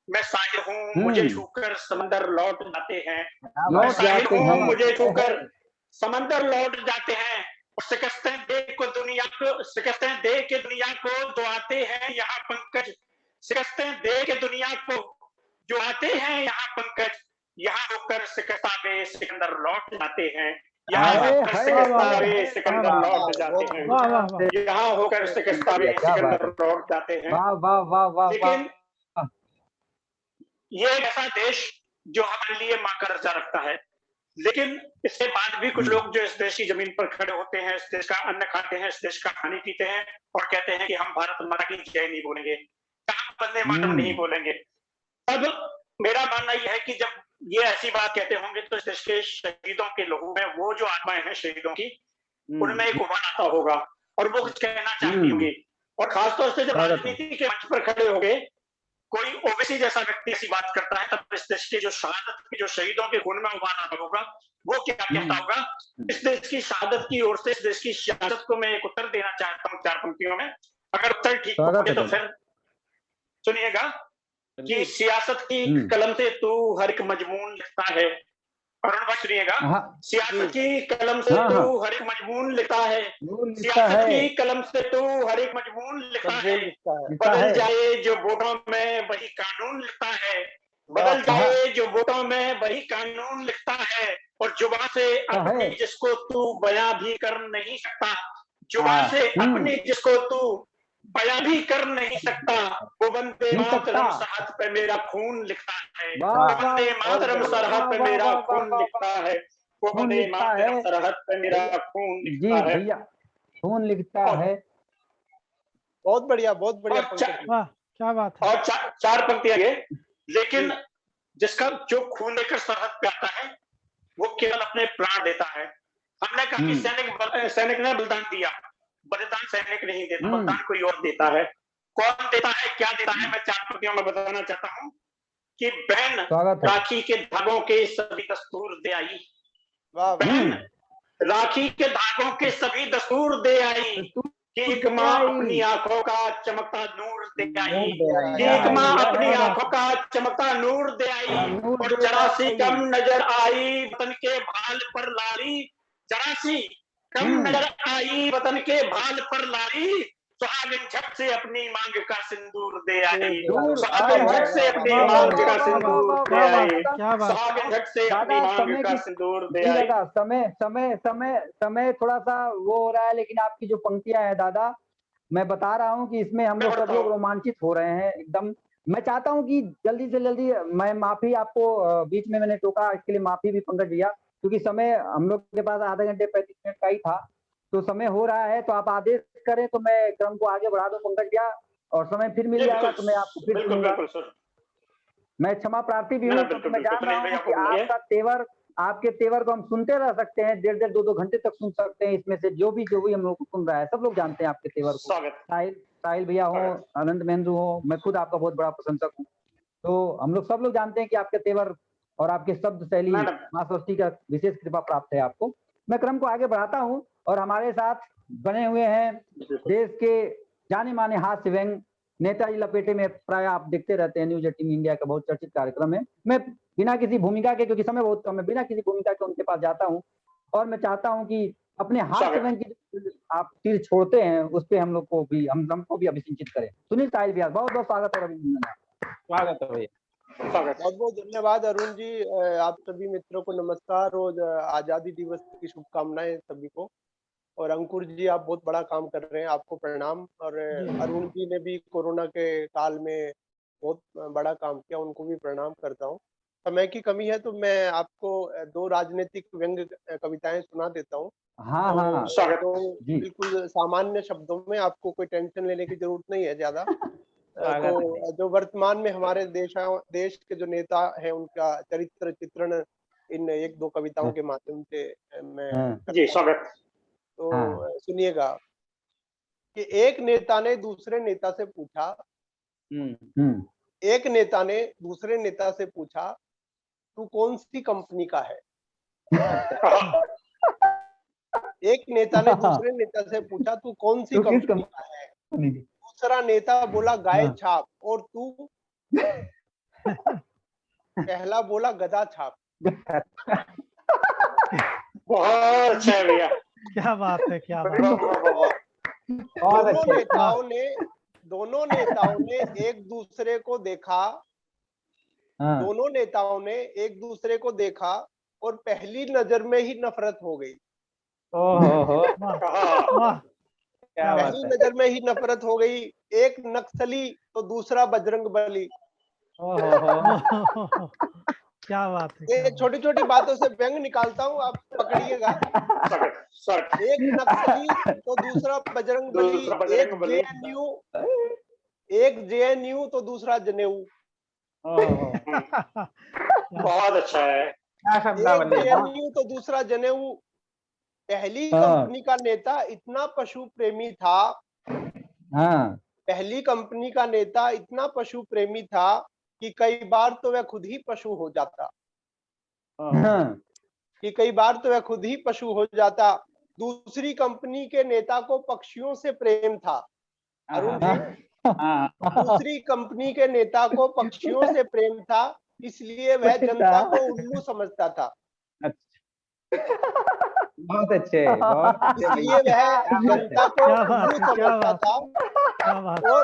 मैं साहिर हूँ, मुझे छूकर समंदर लौट जाते हैं। मैं साहिर हूँ, मुझे छूकर समंदर लौट जाते हैं। शिकस्तें देख को दुनिया को, शिकस्तें देख के दुनिया को जो आते हैं यहाँ पंकज, शिकस्तें देख के दुनिया को जो आते हैं यहाँ पंकज। यहाँ होकर शिकस्ताबे सिकंदर लौट जाते हैं, यहाँ होकर शिकस्ताबे सिकंदर लौट जाते हैं, वाह वाह वाह। यहाँ होकर शिकस्ताबे सिकंदर लौट जाते हैं। वाह वाह वाह वाह। लेकिन ये एक ऐसा देश जो हमारे लिए माँ का दर्जा रखता है, लेकिन इसके बाद भी कुछ लोग जो इस देश की जमीन पर खड़े होते हैं, इस देश का अन्न खाते हैं, इस देश का पानी पीते हैं और कहते हैं कि हम भारत माता की जय नहीं बोलेंगे, वंदे मातरम नहीं बोलेंगे। अब मेरा मानना यह है कि जब ये ऐसी बात कहते होंगे तो इस देश के शहीदों के लोगों में वो जो आत्माएं हैं शहीदों की, उनमें एक उबाल आता होगा और वो कुछ कहना चाहती होंगी। और खासतौर से जब राजनीति के मंच पर खड़े होंगे कोई ओवैसी जैसा व्यक्ति ऐसी बात करता है, तब इस देश की जो शहादत की, जो शहीदों के खून में उबाल आता होगा, वो क्या कहता होगा। इस देश की शहादत की ओर से इस देश की सियासत को मैं एक उत्तर देना चाहता हूँ 4 पंक्तियों में। अगर उत्तर ठीक होंगे तो फिर सुनिएगा कि सियासत की कलम से तू हर एक मजमून लिखता है। अरुण भाई सुनिएगा, सियासत की कलम से तू हर एक मजमून लिखता है, सियासत की कलम से तू हर एक मजमून लिखता है। बदल जाए जो वोटों में वही कानून लिखता है, बदल जाए जो वोटों में वही कानून लिखता है। और जुबान से अपनी जिसको तू बयां भी कर नहीं सकता, जुबान से अपनी जिसको तू बयां भी कर नहीं सकता, वो वंदे मातरम सरहद पे मेरा खून लिखता है, वंदे मातरम सरहद पे मेरा खून लिखता है, वो वंदे मातरम सरहद पे मेरा खून लिखता है। भैया खून लिखता है। बहुत बढ़िया, बहुत बढ़िया। वाह क्या बात है। और 4 पंक्तियां ये, लेकिन जिसका जो खून लेकर सरहद पे आता है वो केवल अपने प्राण देता है। हमने कहा कि सैनिक ने बलिदान दिया, बलिदान सैनिक नहीं देता, बलिदान कोई और देता है। कौन देता है, क्या देता है, मैं 4 पंक्तियों में बताना चाहता हूँ कि बहन राखी के धागों के सभी दस्तूर दे आई, बहन राखी के धागों के सभी दस्तूर दे आई, कि एक माँ अपनी आंखों का चमकता नूर दे आई, एक माँ अपनी आंखों का चमकता नूर दे आई। और जरा सी कम नजर आई वतन के भाल पर लारी, जरा सी कम नजर आई वतन के भाल पर लारी, सुहागिन झट से अपनी मांग का सिंदूर दे आई, सुहागिन झट से अपनी मांग का सिंदूर दे आई, सुहागिन झट से अपनी मांग का सिंदूर दे आई। समय समय समय समय थोड़ा सा वो हो रहा है, लेकिन आपकी जो पंक्तियां है दादा, मैं बता रहा हूँ कि इसमें हम लोग सब लोग रोमांचित हो रहे हैं एकदम। मैं चाहता हूँ कि जल्दी से जल्दी, मैं माफी आपको बीच में मैंने टोका, इसके लिए माफी भी पंकज भैया, क्योंकि समय हम लोग के पास आधे घंटे 35 मिनट का ही था, तो समय हो रहा है, तो आप आदेश करें तो मैं क्रम को आगे बढ़ा दूं पंकज भैया। और समय फिर मिल जाएगा तो मैं आपको फिर बिल्कुल सुनूंगा। बिल्कुल सर। मैं क्षमा प्रार्थी भी हूँ, क्योंकि मैं जान रहा हूँ कि आपके तेवर को हम सुनते रह सकते हैं, 1.5 2 घंटे तक सुन सकते हैं। इसमें से जो भी हम लोग को सुन रहा है, सब लोग जानते हैं आपके तेवर को। साहिल भैया हो, आनंद महेंद्र हो, मैं खुद आपका बहुत बड़ा प्रशंसक हूँ। तो हम लोग सब लोग जानते हैं कि आपके तेवर और आपके शब्द शैली मां सरस्वती का विशेष कृपा प्राप्त है आपको। मैं क्रम को आगे बढ़ाता हूँ और हमारे साथ बने हुए हैं देश के जाने माने हास्य व्यंग नेताजी लपेटे में, प्राय आप देखते रहते हैं, न्यूज 18 इंडिया का बहुत चर्चित कार्यक्रम है। मैं बिना किसी भूमिका के, क्योंकि समय बहुत कम है, बिना किसी भूमिका के उनके पास जाता हूँ और मैं चाहता हूँ कि अपने हास्य व्यंग की आप तीर छोड़ते हैं उस पर हम लोग को भी, हमको भी अभिसिंचित करें। सुनील साहिल भैया, बहुत बहुत स्वागत है। स्वागत है भैया। बहुत बहुत धन्यवाद अरुण जी। आप सभी मित्रों को नमस्कार और आजादी दिवस की शुभकामनाएं सभी को। और अंकुर जी, आप बहुत बड़ा काम कर रहे हैं, आपको प्रणाम। और अरुण जी ने भी कोरोना के काल में बहुत बड़ा काम किया, उनको भी प्रणाम करता हूँ। समय की कमी है तो मैं आपको 2 राजनीतिक व्यंग्य कविताएं सुना देता हूँ। हाँ हाँ, तो बिल्कुल सामान्य शब्दों में, आपको कोई टेंशन लेने की जरूरत नहीं है ज्यादा। तो जो वर्तमान में हमारे देश के जो नेता हैं, उनका चरित्र चित्रण इन 1-2 कविताओं के माध्यम से मैं जी स्वागत। तो सुनिएगा कि एक नेता ने दूसरे नेता से पूछा, एक नेता ने दूसरे नेता से पूछा, तू कौन सी कंपनी का है? एक नेता ने दूसरे नेता से पूछा, तू कौन सी कंपनी का है? दूसरा नेता बोला गाय छाप, और तू? पहला बोला गधा छाप। बहुत अच्छा है भैया, क्या बात है, क्या बात है। दोनों नेताओं ने एक दूसरे को देखा, दोनों नेताओं ने एक दूसरे को देखा और पहली नजर में ही नफरत हो गई। पहली नजर में ही नफरत हो गई। एक नक्सली तो दूसरा बजरंगबली। क्या बात है। ये छोटी छोटी बातों से व्यंग निकालता हूँ, आप पकड़िएगा। एक नक्सली तो दूसरा बजरंगबली, एक जेएनयू तो दूसरा जनेऊ। बहुत अच्छा है। एक जेएनयू तो दूसरा जनेऊ। पहली कंपनी का नेता इतना पशु प्रेमी था, पहली कंपनी का नेता इतना पशु प्रेमी था कि कई बार तो वह खुद ही पशु हो जाता, कि कई बार तो वह खुद ही पशु हो जाता। दूसरी कंपनी के नेता को पक्षियों से प्रेम था। अरुण जी, दूसरी कंपनी के नेता को पक्षियों से प्रेम था, इसलिए वह जनता को उल्लू समझता था। बहुत अच्छे, बहुत इसलिए वह जनता को उल्लू समझता था, और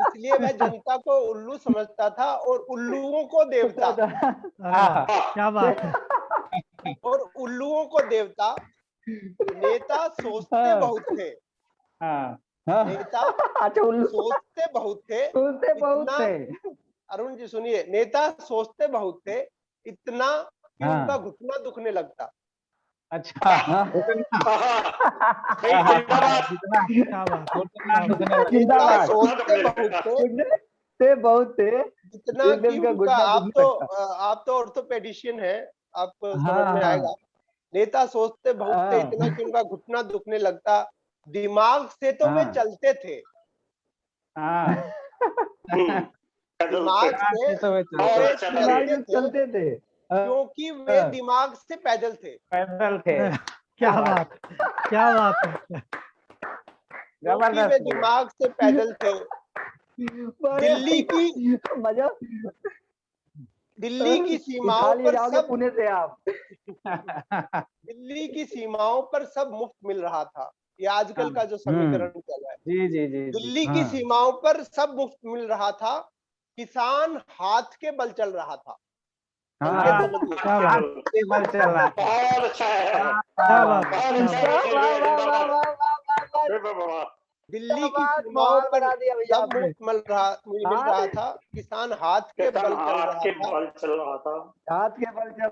इसलिए वह जनता को उल्लू समझता था और उल्लुओं को देवता। क्या बात है। और उल्लुओं को देवता। नेता सोचते बहुत थे, नेता सोचते बहुत थे, अरुण जी सुनिए, नेता सोचते बहुत थे, इतना कि उनका घुटना दुखने लगता। अच्छा, नेता सोचते बहुत थे, इतना कि उनका, आप तो ऑर्थोपेडिशियन है, आपको समझ में आएगा। नेता सोचते बहुत थे, इतना कि उनका घुटना दुखने लगता। दिमाग से तो वे चलते थे, दिमाग से तो वे चलते थे, क्योंकि वे दिमाग से पैदल थे। क्या बात, क्या बात है। क्योंकि वे दिमाग से पैदल थे। दिल्ली की सीमाओं पर सब, पुणे से आप दिल्ली की सीमाओं पर सब मुफ्त मिल रहा था। ये आजकल का जो समीकरण चल रहा है, जी। दिल्ली की सीमाओं पर सब मुफ्त मिल रहा था, किसान हाथ के बल चल रहा था। हाथ के बल चल रहा था। बहुत अच्छा है। दिल्ली की सीमाओं पर सब मुफ्त मिल रहा था, किसान हाथ के बल चल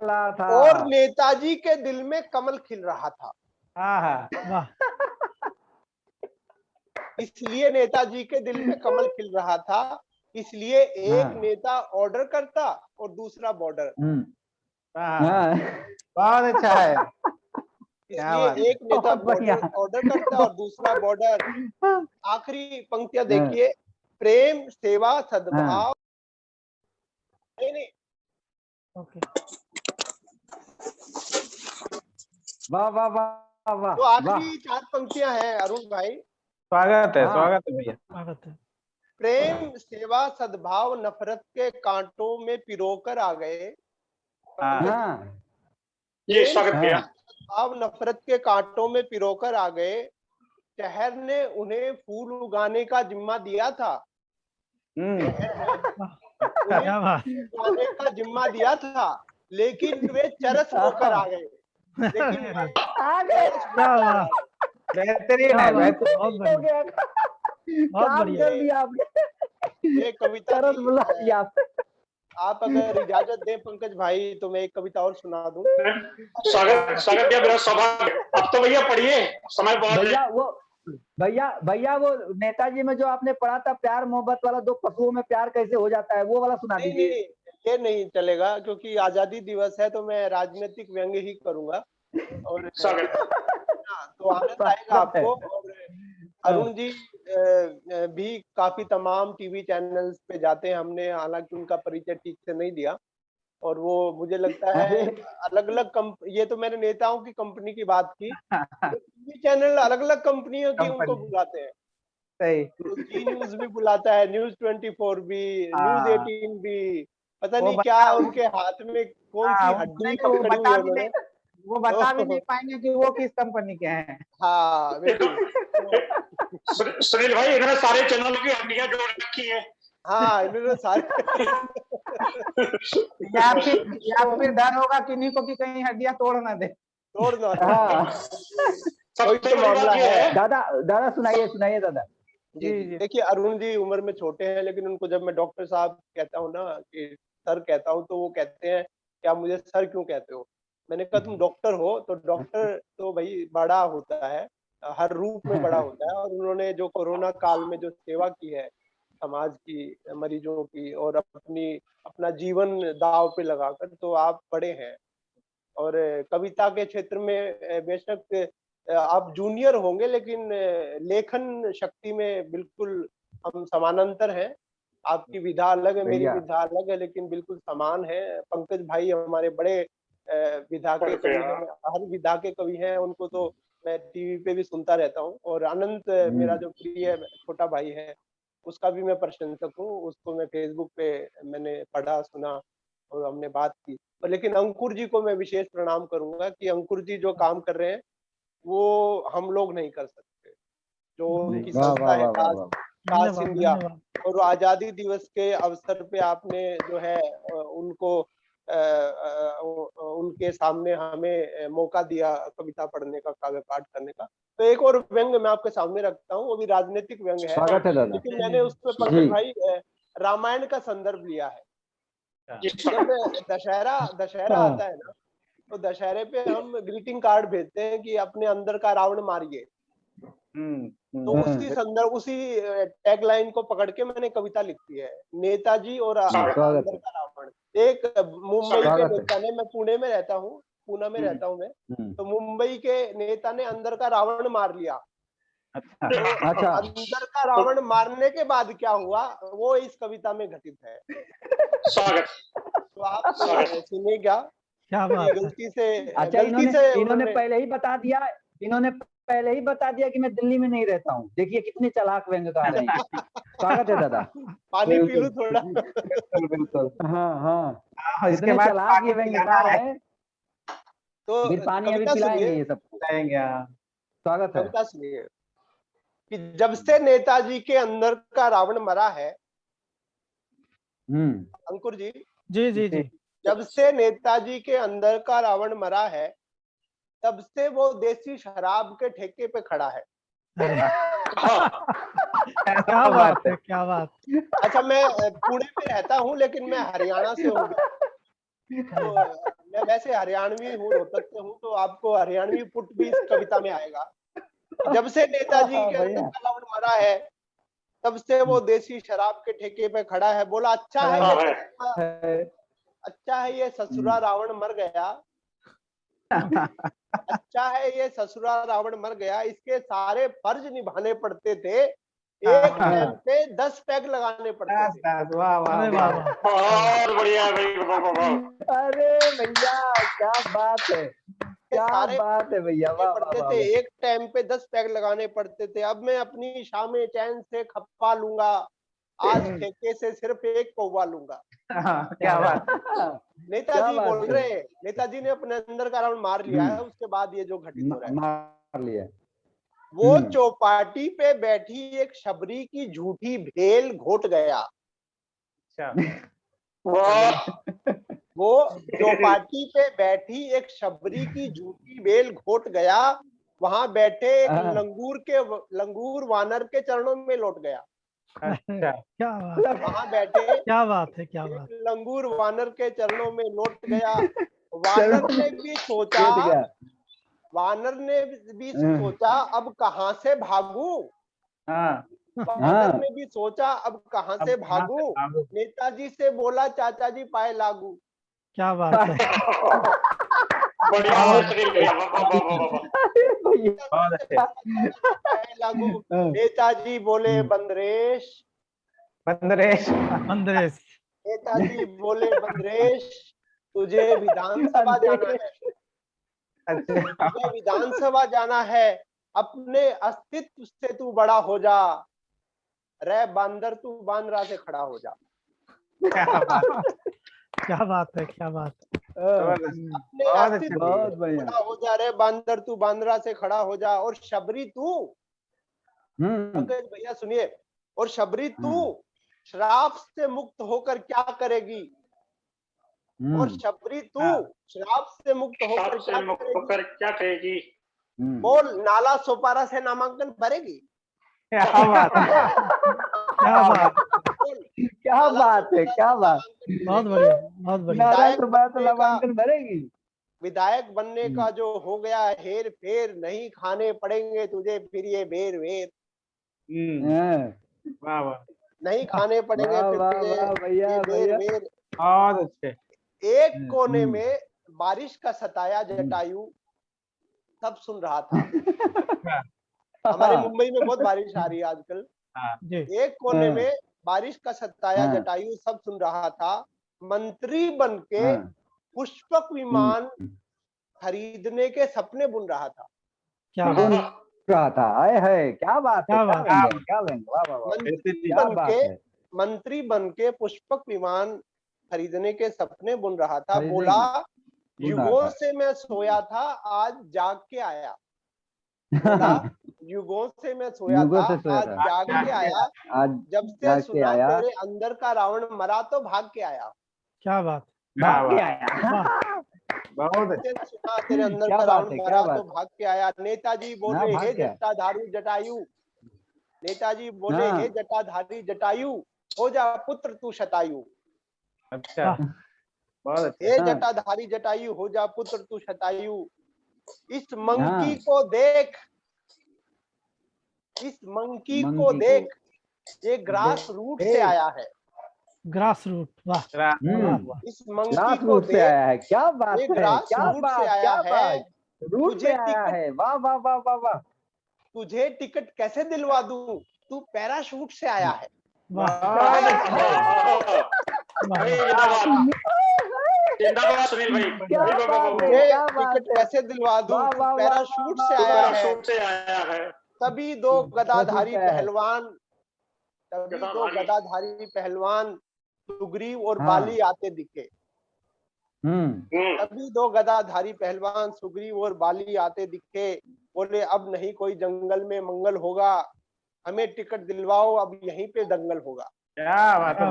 रहा था, और नेताजी के दिल में कमल खिल रहा था। इसलिए नेताजी के दिल में कमल खिल रहा था, इसलिए एक नेता ऑर्डर करता और दूसरा बॉर्डर। बहुत अच्छा है। इसलिए एक नेता ऑर्डर करता और दूसरा बॉर्डर। आखिरी पंक्तियां देखिए, प्रेम, सेवा, सद्भाव। नहीं, ओके, वाह वाह वाह वाह। तो आखिरी 4 पंक्तियां हैं अरुण भाई। स्वागत है भैया। स्वागत है। प्रेम, सेवा, सद्भाव नफरत के कांटों में पिरोकर आ गए। ये स्वागत किया। सद्भाव नफरत के कांटों में पिरोकर आ गए। शहर ने उन्हें फूल उगाने का जिम्मा दिया था। क्या बात, उगाने का जिम्मा दिया था, लेकिन वे चरस होकर आ गए। लेकिन क्या बात, बेहतरीन है, बहुत बढ़िया, बहुत बढ़िया। ये कविता आप अगर इजाजत दें पंकज भाई तो मैं एक कविता और सुना दूं। स्वागत किया, मेरा सौभाग्य। अब तो भैया पढ़िए, समय बहुत है। भैया वो नेताजी में जो आपने पढ़ा था प्यार मोहब्बत वाला, 2 पशुओं में प्यार कैसे हो जाता है, वो वाला सुना दीजिए। नहीं, ये नहीं चलेगा क्योंकि आजादी दिवस है, तो मैं राजनीतिक व्यंग्य ही करूंगा। और तो आनंद आएगा आपको। और अरुण जी भी काफी तमाम टीवी चैनल्स पे जाते हैं, हमने हालांकि उनका परिचय ठीक से नहीं दिया। और वो मुझे लगता है अलग अलग ये तो मैंने नेताओं की कंपनी की बात की, टीवी चैनल अलग अलग कंपनियों की उनको बुलाते हैं। सही। तो जी न्यूज भी बुलाता है, न्यूज 24 भी, न्यूज 18 भी, पता नहीं क्या उनके हाथ में कौन सी हड्डी पकड़ी हुई है उन्होंने। वो बता भी नहीं पाएंगे कि वो किस कंपनी के हैं। हाँ बिल्कुल। सुनील भाई, इन्होंने सारे चैनलों की हड्डियां जोड़ रखी है। हाँ, इन्होंने सारे या फिर डर होगा किन्हीं को कि कहीं हड्डियां तोड़ ना दे। कोई तो मामला है। दादा सुनाइए दादा। जी देखिए, अरुण जी उम्र में छोटे हैं, लेकिन उनको जब मैं डॉक्टर साहब कहता हूँ ना कि सर कहता हूँ, तो वो कहते हैं क्या मुझे सर क्यों कहते हो। मैंने कहा तुम डॉक्टर हो, तो डॉक्टर तो भाई बड़ा होता है, हर रूप में बड़ा होता है। और उन्होंने जो कोरोना काल में जो सेवा की है समाज की, मरीजों की, और अपना जीवन दांव पे लगाकर, तो आप बड़े हैं। और कविता के क्षेत्र में बेशक आप जूनियर होंगे, लेकिन लेखन शक्ति में बिल्कुल हम समानांतर हैं। आपकी विधा अलग है, मेरी विधा अलग है, लेकिन बिल्कुल समान है। पंकज भाई हमारे बड़े विधा के कवि हैं, हर विधा के कवि हैं। उनको तो मैं टीवी पे भी सुनता रहता हूँ। और अनंत मेरा जो प्रिय छोटा भाई है, उसका भी मैं प्रशंसक हूँ। उसको मैं फेसबुक पे मैंने पढ़ा, सुना और हमने बात की। लेकिन अंकुर जी को मैं विशेष प्रणाम करूंगा कि अंकुर जी जो काम कर रहे हैं वो हम लोग नहीं कर सकते। जो उनकी संस्था है काश इंडिया, और आजादी दिवस के अवसर पे आपने जो है उनको उनके सामने हमें मौका दिया कविता पढ़ने का, काव्य पाठ करने का। तो एक और व्यंग्य मैं आपके सामने रखता हूँ, वो भी राजनीतिक व्यंग्य है, लेकिन मैंने उस पर पंकज भाई रामायण का संदर्भ लिया है। जब दशहरा आता है ना, तो दशहरे पे हम ग्रीटिंग कार्ड भेजते हैं कि अपने अंदर का रावण मारिए। तो उसी टैगलाइन को पकड़ के मैंने कविता लिखी है, नेताजी और अंदर का रावण। एक मुंबई के नेता ने, मैं पुणे में रहता हूँ, पूना में रहता हूँ मैं, तो मुंबई के नेता ने अंदर का रावण मार लिया। तो अंदर का रावण मारने के बाद क्या हुआ वो इस कविता में घटित है। तो आप सुनिए क्या बात, गलती से इन्होंने पहले ही बता दिया कि मैं दिल्ली में नहीं रहता हूँ। देखिए कितने चालाक व्यंग्यकार हैं। स्वागत है दादा। पानी पी लो थोड़ा। बिल्कुल। हाँ इसके बाद चालाक ये व्यंग्यकार है, तो पानी अभी पिलाएंगे, ये सब पिलाएंगे। स्वागत है। कविता सुनिए कि जब से नेताजी के अंदर का रावण मरा है। अंकुर जी। जी जब से नेताजी के अंदर का रावण मरा है, तब से वो देसी शराब के ठेके पे खड़ा है। क्या बात है, क्या बात। अच्छा, मैं पुणे में रहता हूँ, लेकिन मैं हरियाणा से हूँ। तो मैं वैसे हरियाणवी हूँ, रोहतक से हूँ, तो आपको हरियाणवी पुट भी इस कविता में आएगा। जब से नेताजी के अंदर का रावण मरा है तब से वो देसी शराब के ठेके पे खड़ा है। बोला अच्छा है ये ससुरा रावण मर गया, अच्छा है ये ससुरा रावण मर गया। इसके सारे फर्ज निभाने पड़ते थे, एक टाइम पे 10 पैग लगाने पड़ते थे। वाह वाह वाह, बहुत बढ़िया भाई, अरे भैया क्या बात है, क्या बात है भैया, वाह पड़ते वाह थे, वाह। एक टाइम पे 10 पैग लगाने पड़ते थे। अब मैं अपनी शामें चैन से खप्पा लूंगा, आज ठेके से सिर्फ एक पौवा लूंगा। क्या बात। नेताजी बोल रहे हैं, नेताजी ने अपने अंदर का रावण मार लिया है, उसके बाद ये जो घटित हो रहा है। मार लिया। वो चौपाटी पे बैठी एक शबरी की झूठी भेल घोट गया। वो चौपाटी पे बैठी एक शबरी की झूठी भेल घोट गया, वहां बैठे एक लंगूर वानर के चरणों में लौट गया। क्या बात, वहां बैठे क्या बात है, क्या बात। लंगूर वानर के चरणों में लौट गया। वानर ने भी सोचा, वानर ने भी सोचा अब कहां से भागूं। वानर ने भी सोचा अब कहां से भागूं। नेताजी से बोला चाचा जी पाए लागू। क्या बात है। लागू। नेताजी बोले बंदरेश, बंदरेश। नेताजी बोले बंदरेश तुझे विधानसभा जाना है, तुझे विधानसभा जाना है, अपने अस्तित्व से तू बड़ा हो जा, रे बांदर तू बांद्रा से खड़ा हो जा। क्या बात है, क्या बात। अपने अस्तित्व से बड़ा हो जा, रे बांदर तू बांद्रा से खड़ा हो जा। और शबरी तू, पंकज भैया सुनिए, और शबरी तू श्राप से मुक्त होकर क्या करेगी। और शबरी तू श्राप से मुक्त होकर क्या करेगी। बोल नाला सोपारा से नामांकन भरेगी। क्या बात, क्या बात, क्या बात है, क्या बात। बहुत बढ़िया, बहुत बढ़िया। नामांकन भरेगी। विधायक बनने का जो हो गया हेर फेर, नहीं खाने पड़ेंगे तुझे फिर ये बेर वेर। वाह वाह, नहीं खाने पड़ेंगे फिर तुझे ये बेर वेर। बहुत अच्छे। एक कोने में बारिश का सताया जटायु सब सुन रहा था। हमारे मुंबई में बहुत बारिश आ रही है आजकल। एक कोने में बारिश का सताया जटायु सब सुन रहा था। मंत्री बनके पुष्पक विमान खरीदने के सपने बुन रहा था। क्या बात था, आए है, क्या बात है, क्या मंत्री बनके पुष्पक विमान खरीदने के सपने बुन रहा था। बोला युगों से मैं सोया था आज जाग के आया। युगों से मैं सोया था आज जाग के आया। जब से सुना तेरे अंदर का रावण मरा तो भाग के आया। क्या बात, भाग के आया। बहुत अच्छा। सुना तेरे अंदर का रावण मरा तो भाग के आया। नेताजी बोले हे जटाधारी जटायु, नेताजी बोले हे जटाधारी जटायु, हो जा पुत्र तू शतायु। अच्छा, हे जटाधारी जटायु, हो जा पुत्र तू शतायु। इस मंकी को देख, इस मंकी को देख, ये ग्रास रूट से आया है। ग्रास रूट, वाह। इस मंकी को देख, आया है। क्या बात है, ग्रास रूट से आया है। तुझे आया है, वाह वाह वाह वाह वाह। तुझे टिकट कैसे दिलवा दूं, तू पैराशूट से आया है। टिकट कैसे दिलवा दूं, पैराशूट से आया है। तभी दो गदाधारी पहलवान, तभी दो गदाधारी पहलवान सुग्रीव और बाली आते दिखे। तभी दो गदाधारी पहलवान सुग्रीव और बाली आते दिखे। बोले अब नहीं कोई जंगल में मंगल होगा, हमें टिकट दिलवाओ, अब यहीं पे दंगल होगा। क्या बात है,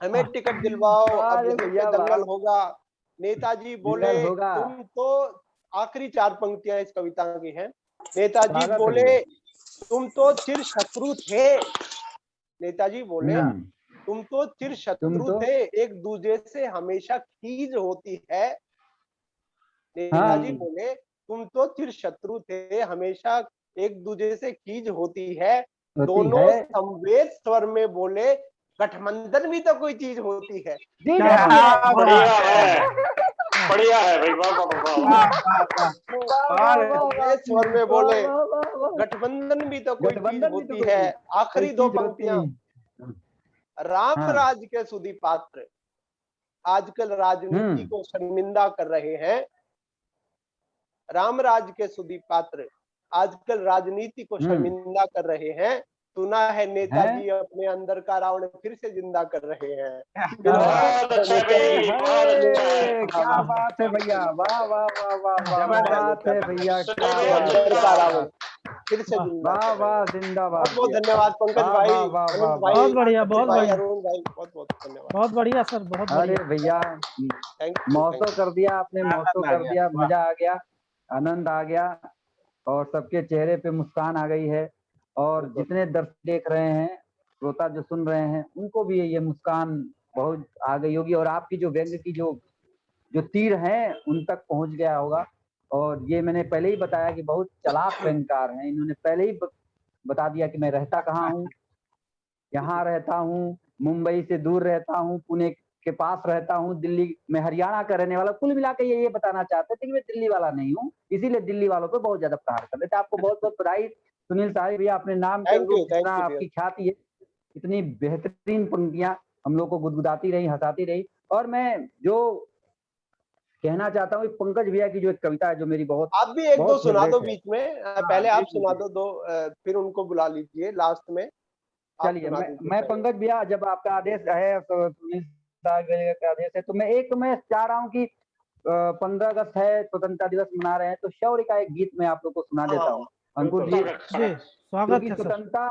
हमें टिकट दिलवाओ, अब यहीं पे दंगल होगा। नेताजी बोले तुम तो, आखिरी 4 पंक्तियां इस कविता की हैं। नेताजी बोले तुम तो चिर शत्रु थे। नेताजी बोले तुम तो चिर शत्रु थे, एक दूसरे से हमेशा खींच होती है। नेताजी बोले तुम तो चिर शत्रु थे, हमेशा एक दूसरे से कीज होती है। दोनों समवेत स्वर में बोले, गठबंधन भी तो कोई चीज होती है। बढ़िया है, बढ़िया है भाई, समवेत स्वर में बोले, गठबंधन भी तो कोई चीज होती है। आखिरी दो पंक्तियां, राम राज के सुधी पात्र आजकल राजनीति को शर्मिंदा कर रहे हैं। राम राज के सुधी पात्र आजकल राजनीति को शर्मिंदा कर रहे हैं। सुना है नेताजी अपने अंदर का रावण फिर से जिंदा कर रहे हैं। क्या बात है भैया, वाह वाह वाह वाह, बात है भैया, अंदर का रावण फिर से जिंदा। वाह वाह, जिंदाबाद। बहुत बहुत धन्यवाद पंकज भाई, बहुत बढ़िया, बहुत बढ़िया, अरुण भाई, बहुत बहुत धन्यवाद। बहुत बढ़िया सर, बहुत अरे बढ़िया भैया, मौसम कर दिया आपने, मौसम कर दिया, मजा आ गया, आनंद आ गया और सबके चेहरे पे मुस्कान आ गई है। और जितने दर्शक देख रहे हैं, श्रोता जो सुन रहे हैं, उनको भी ये मुस्कान बहुत आ गई होगी और आपकी जो व्यंग की जो तीर हैं उन तक पहुंच गया होगा। और ये मैंने पहले ही बताया कि बहुत चालाक व्यंगकार हैं, इन्होंने पहले ही बता दिया कि मैं रहता कहाँ हूँ, यहाँ रहता हूँ, मुंबई से दूर रहता हूँ, पुणे के पास रहता हूँ, दिल्ली में हरियाणा का रहने वाला। कुल मिला के ये बताना चाहते थे कि मैं दिल्ली वाला नहीं हूँ, इसीलिए दिल्ली वालों पे बहुत ज्यादा प्रहार कर रहे थे। आपको बहुत बहुत बधाई सुनील साहब भैया, अपने नाम के अनुरूप जितना आपकी ख्याति है, इतनी बेहतरीन पंक्तियां हम लोग को गुदगुदाती रही, हंसाती रही। और मैं जो कहना चाहता हूँ पंकज भैया की जो एक कविता है जो मेरी बहुत, आप भी एक दो सुना दो बीच में, पहले आप सुना दो फिर उनको बुला लीजिए लास्ट में। चलिए मैं पंकज भैया, जब आपका आदेश है का आदेश है, तो मैं चाह रहा हूँ कि 15 अगस्त है, स्वतंत्रता दिवस मना रहे हैं, तो शौर्य का एक गीत मैं आप लोग को सुना देता हूँ। अंकुर जी स्वागत है। स्वतंत्रता,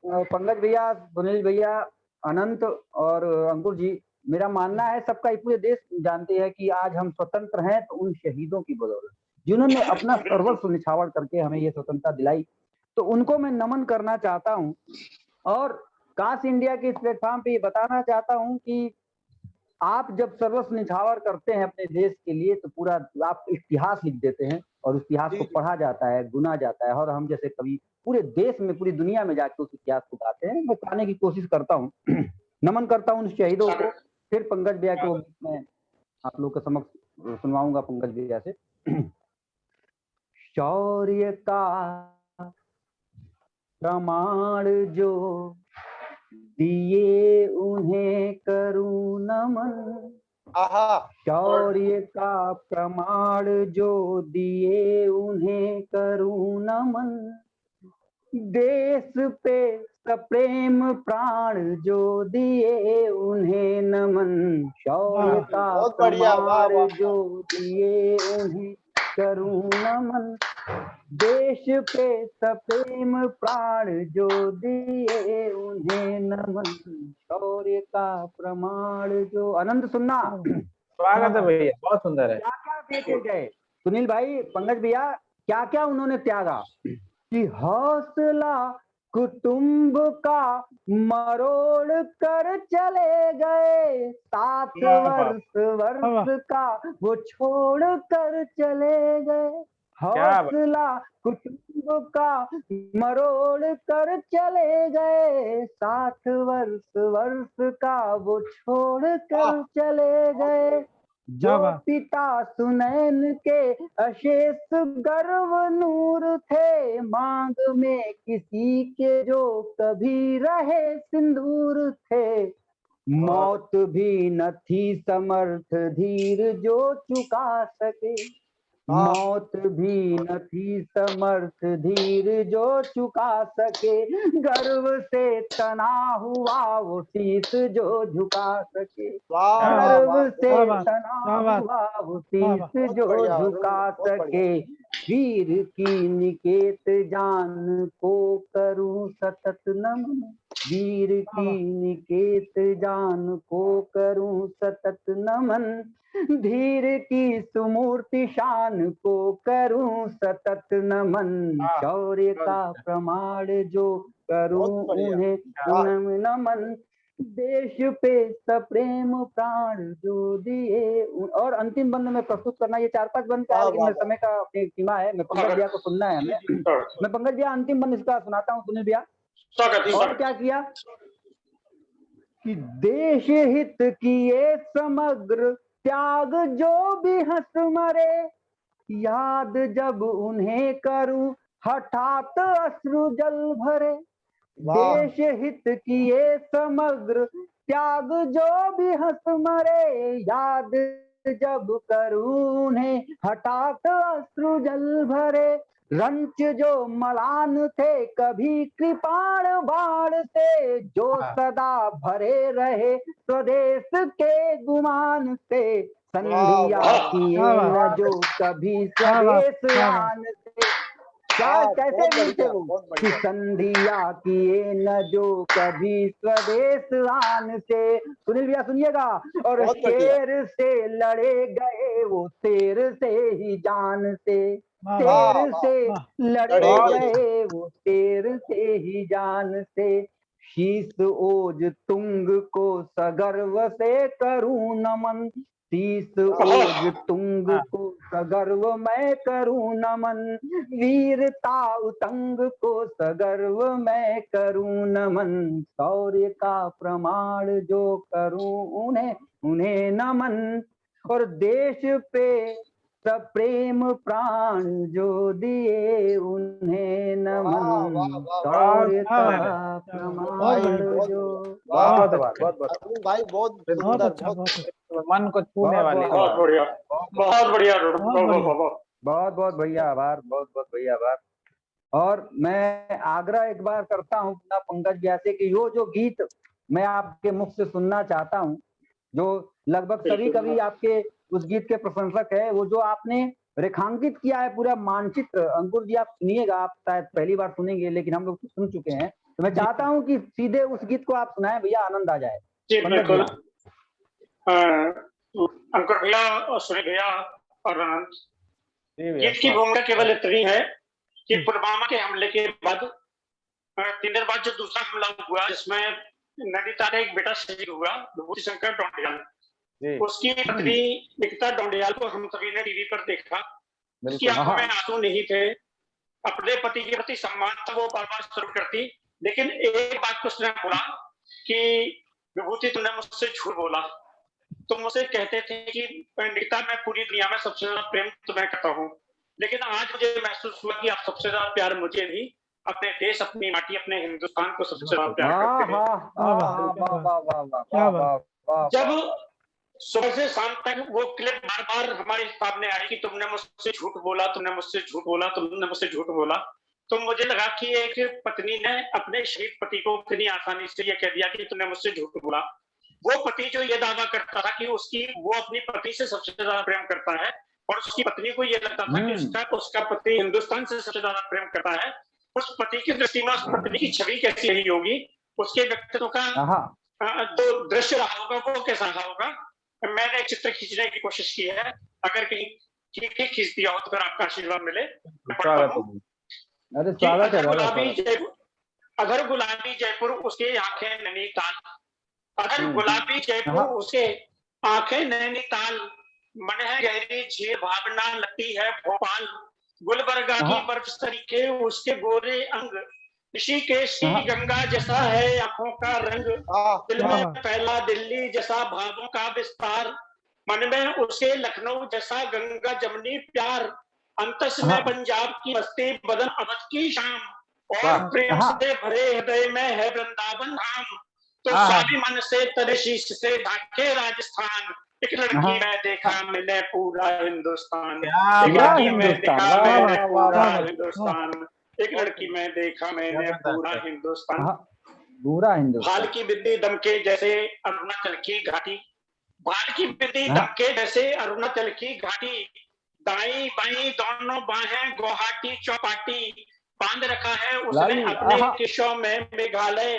पंकज भैया, सुनील भैया, अनंत और अंकुर जी, मेरा मानना है, सबका ही पूरे देश जानते हैं कि आज हम स्वतंत्र हैं तो उन शहीदों की बदौलत, जिन्होंने अपना सर्वस्व निछावर करके हमें ये स्वतंत्रता दिलाई, तो उनको मैं नमन करना चाहता हूँ। और काश इंडिया के इस प्लेटफॉर्म पे बताना चाहता हूँ कि आप जब सर्वस्व निछावर करते हैं अपने देश के लिए, तो पूरा आप इतिहास लिख देते हैं और इतिहास को पढ़ा जाता है, गुना जाता है, और हम जैसे कवि पूरे देश में, पूरी दुनिया में जाके उस इतिहास को गाते हैं। मैं गाने की कोशिश करता हूँ, नमन करता हूँ उन शहीदों को। फिर पंकज भैया को मैं आप लोग के समक्ष सुनवाऊंगा पंकज भैया से। शौर्य का प्रमाण जो दिए उन्हें करूं नमन, शौर्य का प्रमाण जो दिए उन्हें करूं नमन, देश पे सप्रेम प्राण जो दिए उन्हें नमन, शौर्य का प्रमाण जो दिए उन्हें करूं नमन, देश पे सप्रेम प्राण जो दिए उन्हें नमन, शौर्य का प्रमाण जो। आनंद सुनना। स्वागत है भैया, बहुत सुंदर है। क्या क्या देखे गए सुनील भाई, पंकज भैया, क्या क्या उन्होंने त्यागा कि हौसला कुटुंब का मरोड़ कर चले गए, 7 वर्ष का वो छोड़ कर चले गए, हौसला कुटुंब का मरोड़ कर चले गए, 7 वर्ष का वो छोड़ कर चले गए, जो पिता सुनैन के अशेष गर्व नूर थे, मांग में किसी के जो कभी रहे सिंदूर थे, मौत भी न थी समर्थ धीर जो चुका सके, मौत भी न थी समर्थ धीर जो चुका सके, गर्व से तना हुआ वो शीश जो झुका सके, गर्व से तना हुआ वो शीश जो झुका सके, वीर की निकेत जान को करूं सतत नमन, वीर की निकेत जान को करूं सतत नमन, धीर की सुमूर्ति शान को करूं सतत नमन, शौर्य का प्रमाण जो करूं उन्हें नमन, देश पे सप्रेम प्राण जो दिए। और अंतिम बंद में प्रस्तुत करना, ये 4-5 बंद का है, लेकिन मेरे समय का अपनी सीमा है, मैं पंकज भैया को सुनना है हमें। मैं पंकज भैया अंतिम बंद इसका सुनाता हूँ, सुनील भैया। और क्या किया कि देश हित किए समग्र त्याग जो भी हंस मरे, याद जब उन्हें करूं हठात अश्रु जल भरे। देश हित किए समग्र त्याग जो भी हंस मरे, याद जब करूं उन्हें हठात अश्रु जल भरे। रंच जो मलान थे कभी कृपाण बाण से, जो सदा भरे रहे स्वदेश के गुमान से। संधिया किए न जो कभी स्वदेश आन से। क्या कैसे वीर थे वो कि संधिया किए न जो कभी स्वदेश आन से। सुनील भैया सुनिएगा। और शेर से लड़े गए वो शेर से ही जान से, शेर से लड़े गए वो शेर से ही जान से। शीस ओज तुंग को सगर्व से करूं नमन, शीस ओज तुंग को सगर्व मैं करूं नमन। वीरता उतंग को सगर्व मैं करूं नमन। शौर्य का प्रमाण जो करूं उन्हें उन्हें नमन। और देश पे सप्रेम प्राण जो दिए उन्हें नमन। शौर्य का प्रमाण जो। बहुत भाई, बहुत सुंदर, बहुत मन को छूने वाली। बहुत बढ़िया, बहुत बढ़िया, बहुत बहुत भैया आभार, बहुत बहुत भैया आभार। और मैं आग्रह एक बार करता हूँ अपना पंकज भैया से कि यो जो गीत मैं आपके मुख से सुनना चाहता हूँ, जो लगभग सभी कवि आपके उस गीत के प्रशंसक है, वो जो आपने रेखांकित किया है पूरा मानचित्र। अंकुर जी आप सुनिएगा, आप शायद पहली बार सुनेंगे लेकिन हम लोग तो सुन चुके हैं, तो मैं चाहता हूँ कि सीधे उस गीत को आप सुनाएं भैया, आनंद आ जाए। जी बिल्कुल। अंकुर भैया और सुनील भैया और गीत की भूमिका केवल इतनी है कि पुलवामा के हमले के बाद 3 दिन बाद जो दूसरा हमला हुआ, जिसमें नैनीताल एक बेटा शहीद हुआ, विभूति शंकर डोंडियाल, उसकी पत्नी निकिता डोंडियाल को हम सभी ने टीवी पर देखा। उसकी आंखों में आंसू नहीं थे, अपने पति के प्रति सम्मान था, वो बार बार शुरू करती, लेकिन एक बात को उसने बोला कि विभूति तुमने मुझसे झूठ बोला, तुम मुझसे कहते थे कि निकिता मैं पूरी दुनिया में सबसे ज्यादा प्रेम तुम्हें करता हूँ, लेकिन आज मुझे महसूस हुआ कि आप सबसे ज्यादा प्यार मुझे नहीं, अपने देश, अपनी माटी, अपने हिंदुस्तान को सबसे ज्यादा प्यार करते हैं। जब सुबह से शाम तक वो क्लिप बार बार हमारे सामने आई कि तुमने मुझसे झूठ बोला, तुमने मुझसे झूठ बोला, तुमने मुझसे झूठ बोला, तो मुझे लगा कि एक पत्नी ने अपने शहीद पति को कितनी आसानी से ये कह दिया कि तुमने मुझसे झूठ बोला। वो पति जो ये दावा करता था कि वो अपनी पत्नी से सबसे ज्यादा प्रेम करता है, और उसकी पत्नी को ये लगता था कि उसका पति हिंदुस्तान से सबसे ज्यादा प्रेम करता है, उस पति की दृष्टि में उस पत्नी की छवि कैसी रही होगी, उसके व्यक्तित्व का जो दृश्य रहा होगा वो कैसा रहा होगा। मैंने एक चित्र खींचने की कोशिश की है, अगर कहीं ठीक खींच दिया हो तो फिर आपका आशीर्वाद मिले। अगर गुलाबी जयपुर उसके आंखें नैनीताल, अगर गुलाबी जयपुर उसके आंखें नैनीताल, मन है गहरी झील भावना लगती है भोपाल, गुलबर्गा की बर्फ सरीखे उसके गोरे अंग, ऋषिकेश की गंगा जैसा है आंखों का रंग, दिल में पहला दिल्ली जैसा भावों का विस्तार, मन में उसके लखनऊ जैसा गंगा जमनी प्यार, अंतस में पंजाब की मस्ती बदन अवध की शाम, और प्रेम से भरे हृदय में है वृंदावन धाम, तो स्वाभिमान से तन शीश से ढाके राजस्थान, एक लड़की में देखा मैंने पूरा हिंदुस्तान, एक लड़की में देखा मैंने पूरा हिंदुस्तान, एक लड़की में देखा मैंने पूरा हिंदुस्तान, पूरा हिंदुस्तान। भाल की बिंदी दमके जैसे अरुणाचल की घाटी, भाल की बिंदी दमके जैसे अरुणाचल की घाटी, दाई बाई दोनों बाहें गुवाहाटी चौपाटी, बांध रखा है उसने अपने केशों में मेघालय,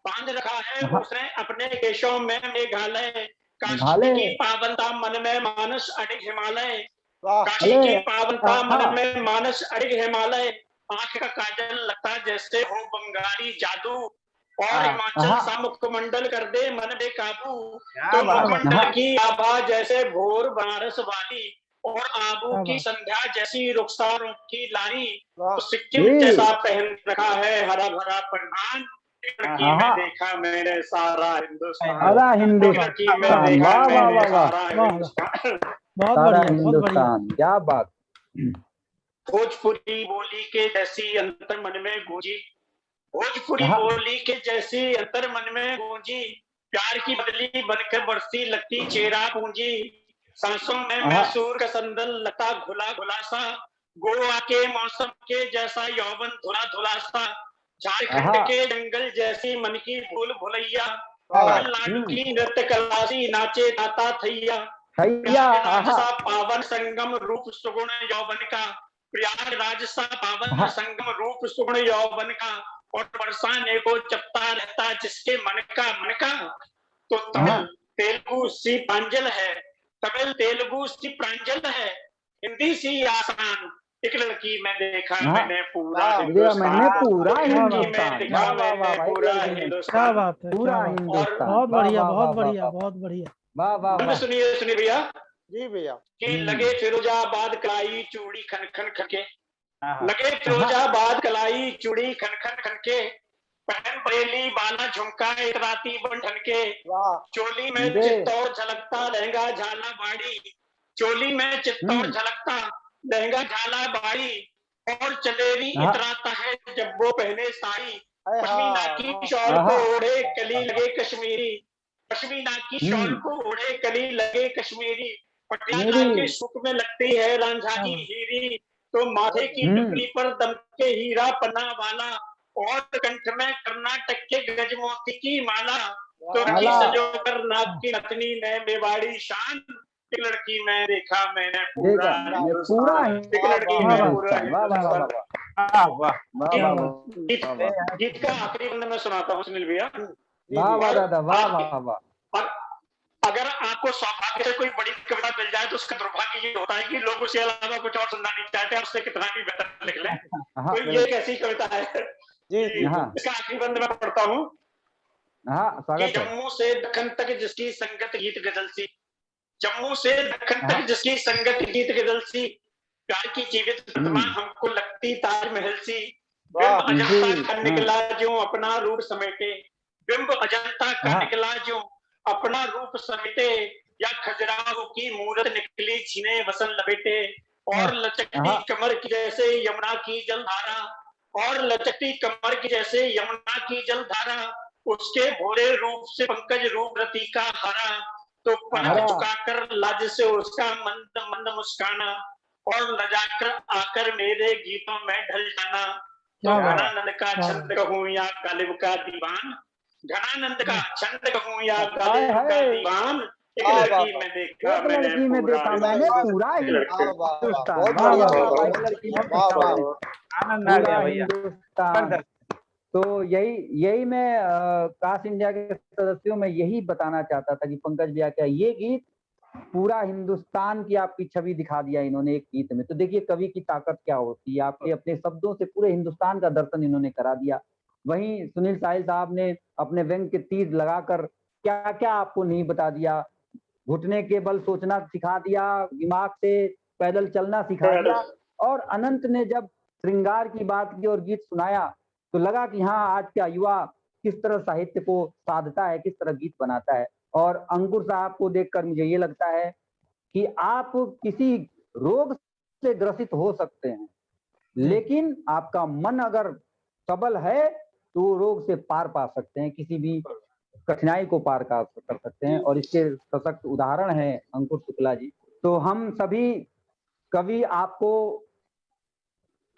बांध रखा है उसने अपने केशों में मेघालय, काशी की पावनता मन में मानस अडिग हिमालय, काशी की पावनता मन में मानस अडिग हिमालय, आंख का काजल लगता जैसे हो बंगाली जादू, और हिमाचल सा मुखमंडल कर दे मन बेकाबू, तो मुखमंडल की आभा जैसे भोर बनारस वाली, और आबू की संध्या जैसी रुखसारों की लारी, तो सिक्किम जैसा पहन रखा है हरा भरा परवान, लड़की में देखा मैंने सारा हिंदुस्तान, सारा हिंदुस्तान, लड़की में देखा मैंने सारा हिंदुस्तान। बहुत बढ़िया, बहुत बढ़िया। क्या बात। भोजपुरी बोली के जैसी अंतर मन में गूंजी, भोजपुरी बोली के जैसी अंतर मन में गूंजी, प्यार की बदली बनकर बरसी लगती चेहरा पूंजी, सांसों में मैसूर का संदल लता घुला घुला सा, गोवा के मौसम के जैसा यौवन धुला धुला सा, झारखंड के जंगल जैसी मन की भूल भुलैया, तमिलनाडु की नृत्य कलासी नाचे दाता थैया, प्रयागराज सा पावन संगम रूप सुगुण यौवन का, प्रयागराज सा पावन संगम रूप सुगुण यौवन का, और बरसाने को जपता रहता जिसके मन का, तो तमिल तेलुगु सी प्रांजल है, तमिल तेलुगु सी प्रांजल है, हिंदी सी आसान, एक लड़की में देखा मैंने पूरा हिंदुस्तान, पूरा क्या बात है, बहुत बढ़िया, बहुत बढ़िया, बहुत बढ़िया। वाह वाह। सुनिए भैया जी भैया। कि लगे फिरोजाबाद कलाई चूड़ी खन खन खनके, लगे फिरोजाबाद कलाई चूड़ी खन खन खनके, पहन बरेली बाला झुमका इतराती बन ठनके, चोली में चित्तौर झलकता लहंगा झाला बाड़ी, चोली में चित्तौर झलकता लहंगा झाला बाड़ी, और चलेरी इतराता है जब वो पहने साड़ी, पश्मीना की शॉल को ओढ़े कली लगे कश्मीरी, पश्मीना की शॉल को ओढ़े कली लगे कश्मीरी, पटियाला के सुख में लगती है रांझा की हीरी, तो माथे की टुकड़ी पर दमके हीरा पन्ना वाला, और कंठ में कर्नाटक के गजमोती की माला, तो रखी सजोकर नाक की नथनी ने मेवाड़ी शान, एक लड़की में देखा मैंने पूरा एक लड़की में पूरा गीत का आखिरी बंद मैं सुनाता हूँ सुनील भैया। अगर आपको सौभाग्य से कोई बड़ी कविता मिल जाए तो उसका दुर्भाग्य ये होता है कि लोग उसके अलावा कुछ और सुनना नहीं चाहते, उससे कितना भी बेहतर लिख लें। तो ये एक ऐसी कविता है इसका आखिरी बंद मैं पढ़ता हूँ। जम्मू से दक्कन तक जिसकी संगत गीत गजल सी, जम्मू से दक्कन तक जिसकी संगत गीत गजल सी, प्यार की जीवित प्रतिमा हमको लगती ताजमहल सी, बिंब अजंता का निकला जो अपना रूप समेटे, बिंब अजंता का निकला जो अपना रूप समेटे, या खजुराहो की मूरत निकली छीने वसन लपेटे, और लचकती कमर की जैसे यमुना की जलधारा, और लचकती कमर की जैसे यमुना की जलधारा, उसके भोरे रूप से पंकज रूप रति का हरा, तो पलक झुकाकर लाज से उसका मंद मंद मुस्काना, और लजाकर आकर मेरे गीतों में ढल जाना, तो घनानंद का छंद कहूँ या गालिब का दीवान, घनानंद का छंद कहूँ या गालिब का दीवान, एक लड़की में देखा मैंने पूरा आनंद आ गया भैया। तो यही मैं कास्ट इंडिया के सदस्यों में यही बताना चाहता था कि पंकज भैया क्या ये गीत पूरा हिंदुस्तान की आपकी छवि दिखा दिया इन्होंने एक गीत में। तो देखिए कवि की ताकत क्या होती है, आपके अपने शब्दों से पूरे हिंदुस्तान का दर्शन इन्होंने करा दिया। वहीं सुनील साहिल साहब ने अपने व्यंग के तीर लगाकर क्या क्या आपको नहीं बता दिया, घुटने के बल सोचना सिखा दिया, दिमाग से पैदल चलना सिखा दिया। और अनंत ने जब श्रृंगार की बात की और गीत सुनाया तो लगा कि हाँ आज का युवा किस तरह साहित्य को साधता है, किस तरह गीत बनाता है। और अंकुर साहब को देखकर मुझे ये लगता है कि आप किसी रोग से ग्रसित हो सकते हैं, लेकिन आपका मन अगर सबल है तो रोग से पार पा सकते हैं, किसी भी कठिनाई को पार कर सकते हैं। और इसके सशक्त उदाहरण है अंकुर शुक्ला जी। तो हम सभी कवि आपको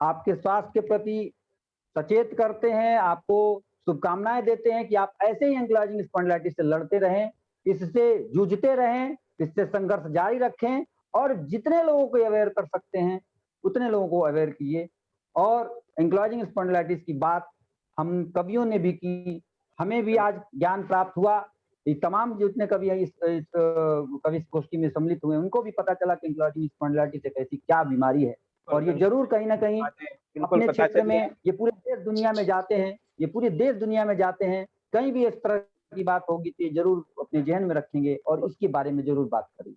आपके स्वास्थ्य के प्रति सचेत करते हैं, आपको शुभकामनाएं देते हैं कि आप ऐसे ही एंक्लाइजिंग स्पॉन्डिलाइटिस से लड़ते रहें, इससे जूझते रहें, इससे संघर्ष जारी रखें, और जितने लोगों को अवेयर कर सकते हैं उतने लोगों को अवेयर कीजिए। और एंक्लाइजिंग स्पॉन्डिलाइटिस की बात हम कवियों ने भी की, हमें भी आज ज्ञान प्राप्त हुआ। ये तमाम जितने कवि इस कवि गोष्ठी में सम्मिलित हुए उनको भी पता चला कि एंक्लाइजिंग स्पॉन्डिलाइटिस एक ऐसी क्या बीमारी है। और ये जरूर कहीं ना कहीं अपने क्षेत्र में, ये पूरे देश दुनिया में जाते हैं ये पूरे देश दुनिया में जाते हैं, कहीं भी इस तरह की बात होगी तो जरूर अपने जहन में रखेंगे और इसके बारे में जरूर बात करेंगे।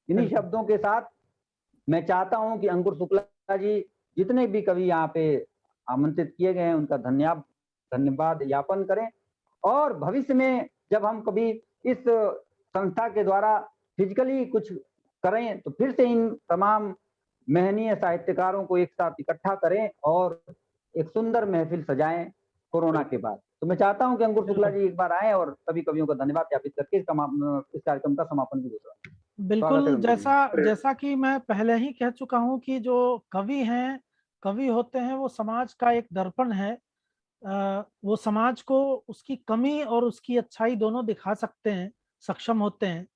इन्हीं शब्दों के साथ मैं चाहता हूं कि अंकुर शुक्ला जी जितने भी कवि यहाँ पे आमंत्रित किए गए हैं उनका धन्यवाद ज्ञापन करें, और भविष्य में जब हम कभी इस संस्था के द्वारा फिजिकली कुछ करें तो फिर से इन तमाम महनीय साहित्यकारों को एक साथ इकट्ठा करें और एक सुंदर महफिल सजाएं कोरोना के बाद। तो मैं चाहता हूं कि अंकुर शुक्ला जी एक बार आए और सभी कवियों का धन्यवाद ज्ञापित करके इस कार्यक्रम का समापन भी होगा। बिल्कुल, जैसा कि मैं पहले ही कह चुका हूं कि जो कवि होते हैं वो समाज का एक दर्पण है। वो समाज को उसकी कमी और उसकी अच्छाई दोनों दिखा सकते हैं, सक्षम होते हैं।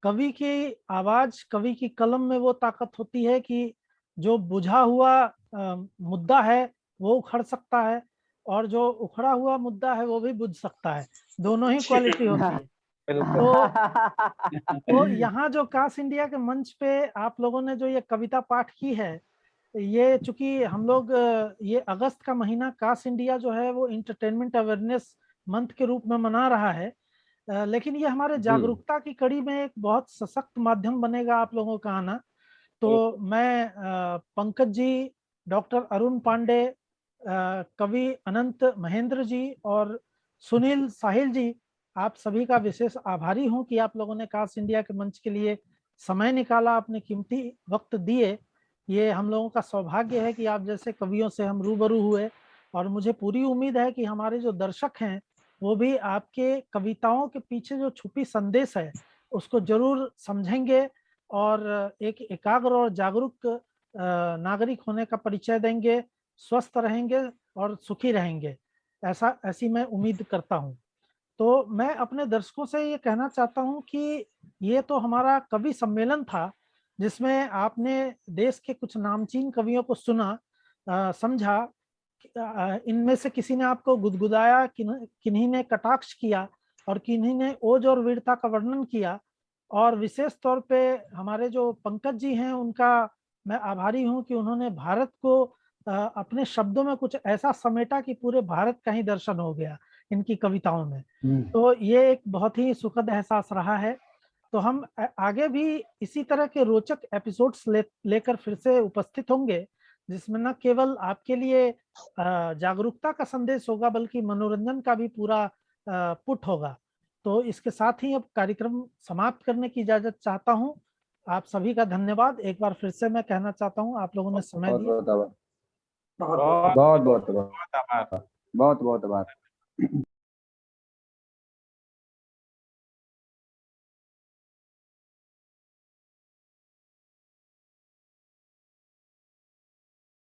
कवि की आवाज, कवि की कलम में वो ताकत होती है कि जो बुझा हुआ मुद्दा है वो उखड़ सकता है, और जो उखड़ा हुआ मुद्दा है वो भी बुझ सकता है। दोनों ही क्वालिटी होती है। तो यहाँ जो कास्ट इंडिया के मंच पे आप लोगों ने जो ये कविता पाठ की है, ये चूंकि हम लोग ये अगस्त का महीना कास्ट इंडिया जो है वो इंटरटेनमेंट अवेयरनेस मंथ के रूप में मना रहा है, लेकिन ये हमारे जागरूकता की कड़ी में एक बहुत सशक्त माध्यम बनेगा आप लोगों का आना। तो मैं पंकज जी, डॉक्टर अरुण पांडे, कवि अनंत महेंद्र जी और सुनील साहिल जी, आप सभी का विशेष आभारी हूं कि आप लोगों ने कास्ट इंडिया के मंच के लिए समय निकाला, अपने कीमती वक्त दिए। ये हम लोगों का सौभाग्य है कि आप जैसे कवियों से हम रूबरू हुए, और मुझे पूरी उम्मीद है कि हमारे जो दर्शक हैं वो भी आपके कविताओं के पीछे जो छुपी संदेश है उसको जरूर समझेंगे और एक एकाग्र और जागरूक नागरिक होने का परिचय देंगे, स्वस्थ रहेंगे और सुखी रहेंगे, ऐसी मैं उम्मीद करता हूं। तो मैं अपने दर्शकों से ये कहना चाहता हूं कि ये तो हमारा कवि सम्मेलन था जिसमें आपने देश के कुछ नामचीन कवियों को सुना, समझा। इनमें से किसी ने आपको गुदगुदाया, किन्हीं ने कटाक्ष किया और किन्हीं ने ओज और वीरता का वर्णन किया। और विशेष तौर पे हमारे जो पंकज जी हैं उनका मैं आभारी हूं कि उन्होंने भारत को अपने शब्दों में कुछ ऐसा समेटा कि पूरे भारत का ही दर्शन हो गया इनकी कविताओं में। तो ये एक बहुत ही सुखद एहसास रहा है। तो हम आगे भी इसी तरह के रोचक एपिसोड्स लेकर फिर से उपस्थित होंगे, जिसमें न केवल आपके लिए जागरूकता का संदेश होगा बल्कि मनोरंजन का भी पूरा पुट होगा। तो इसके साथ ही अब कार्यक्रम समाप्त करने की इजाजत चाहता हूं। आप सभी का धन्यवाद एक बार फिर से मैं कहना चाहता हूं, आप लोगों ने समय दिया। बहुत बहुत आभार।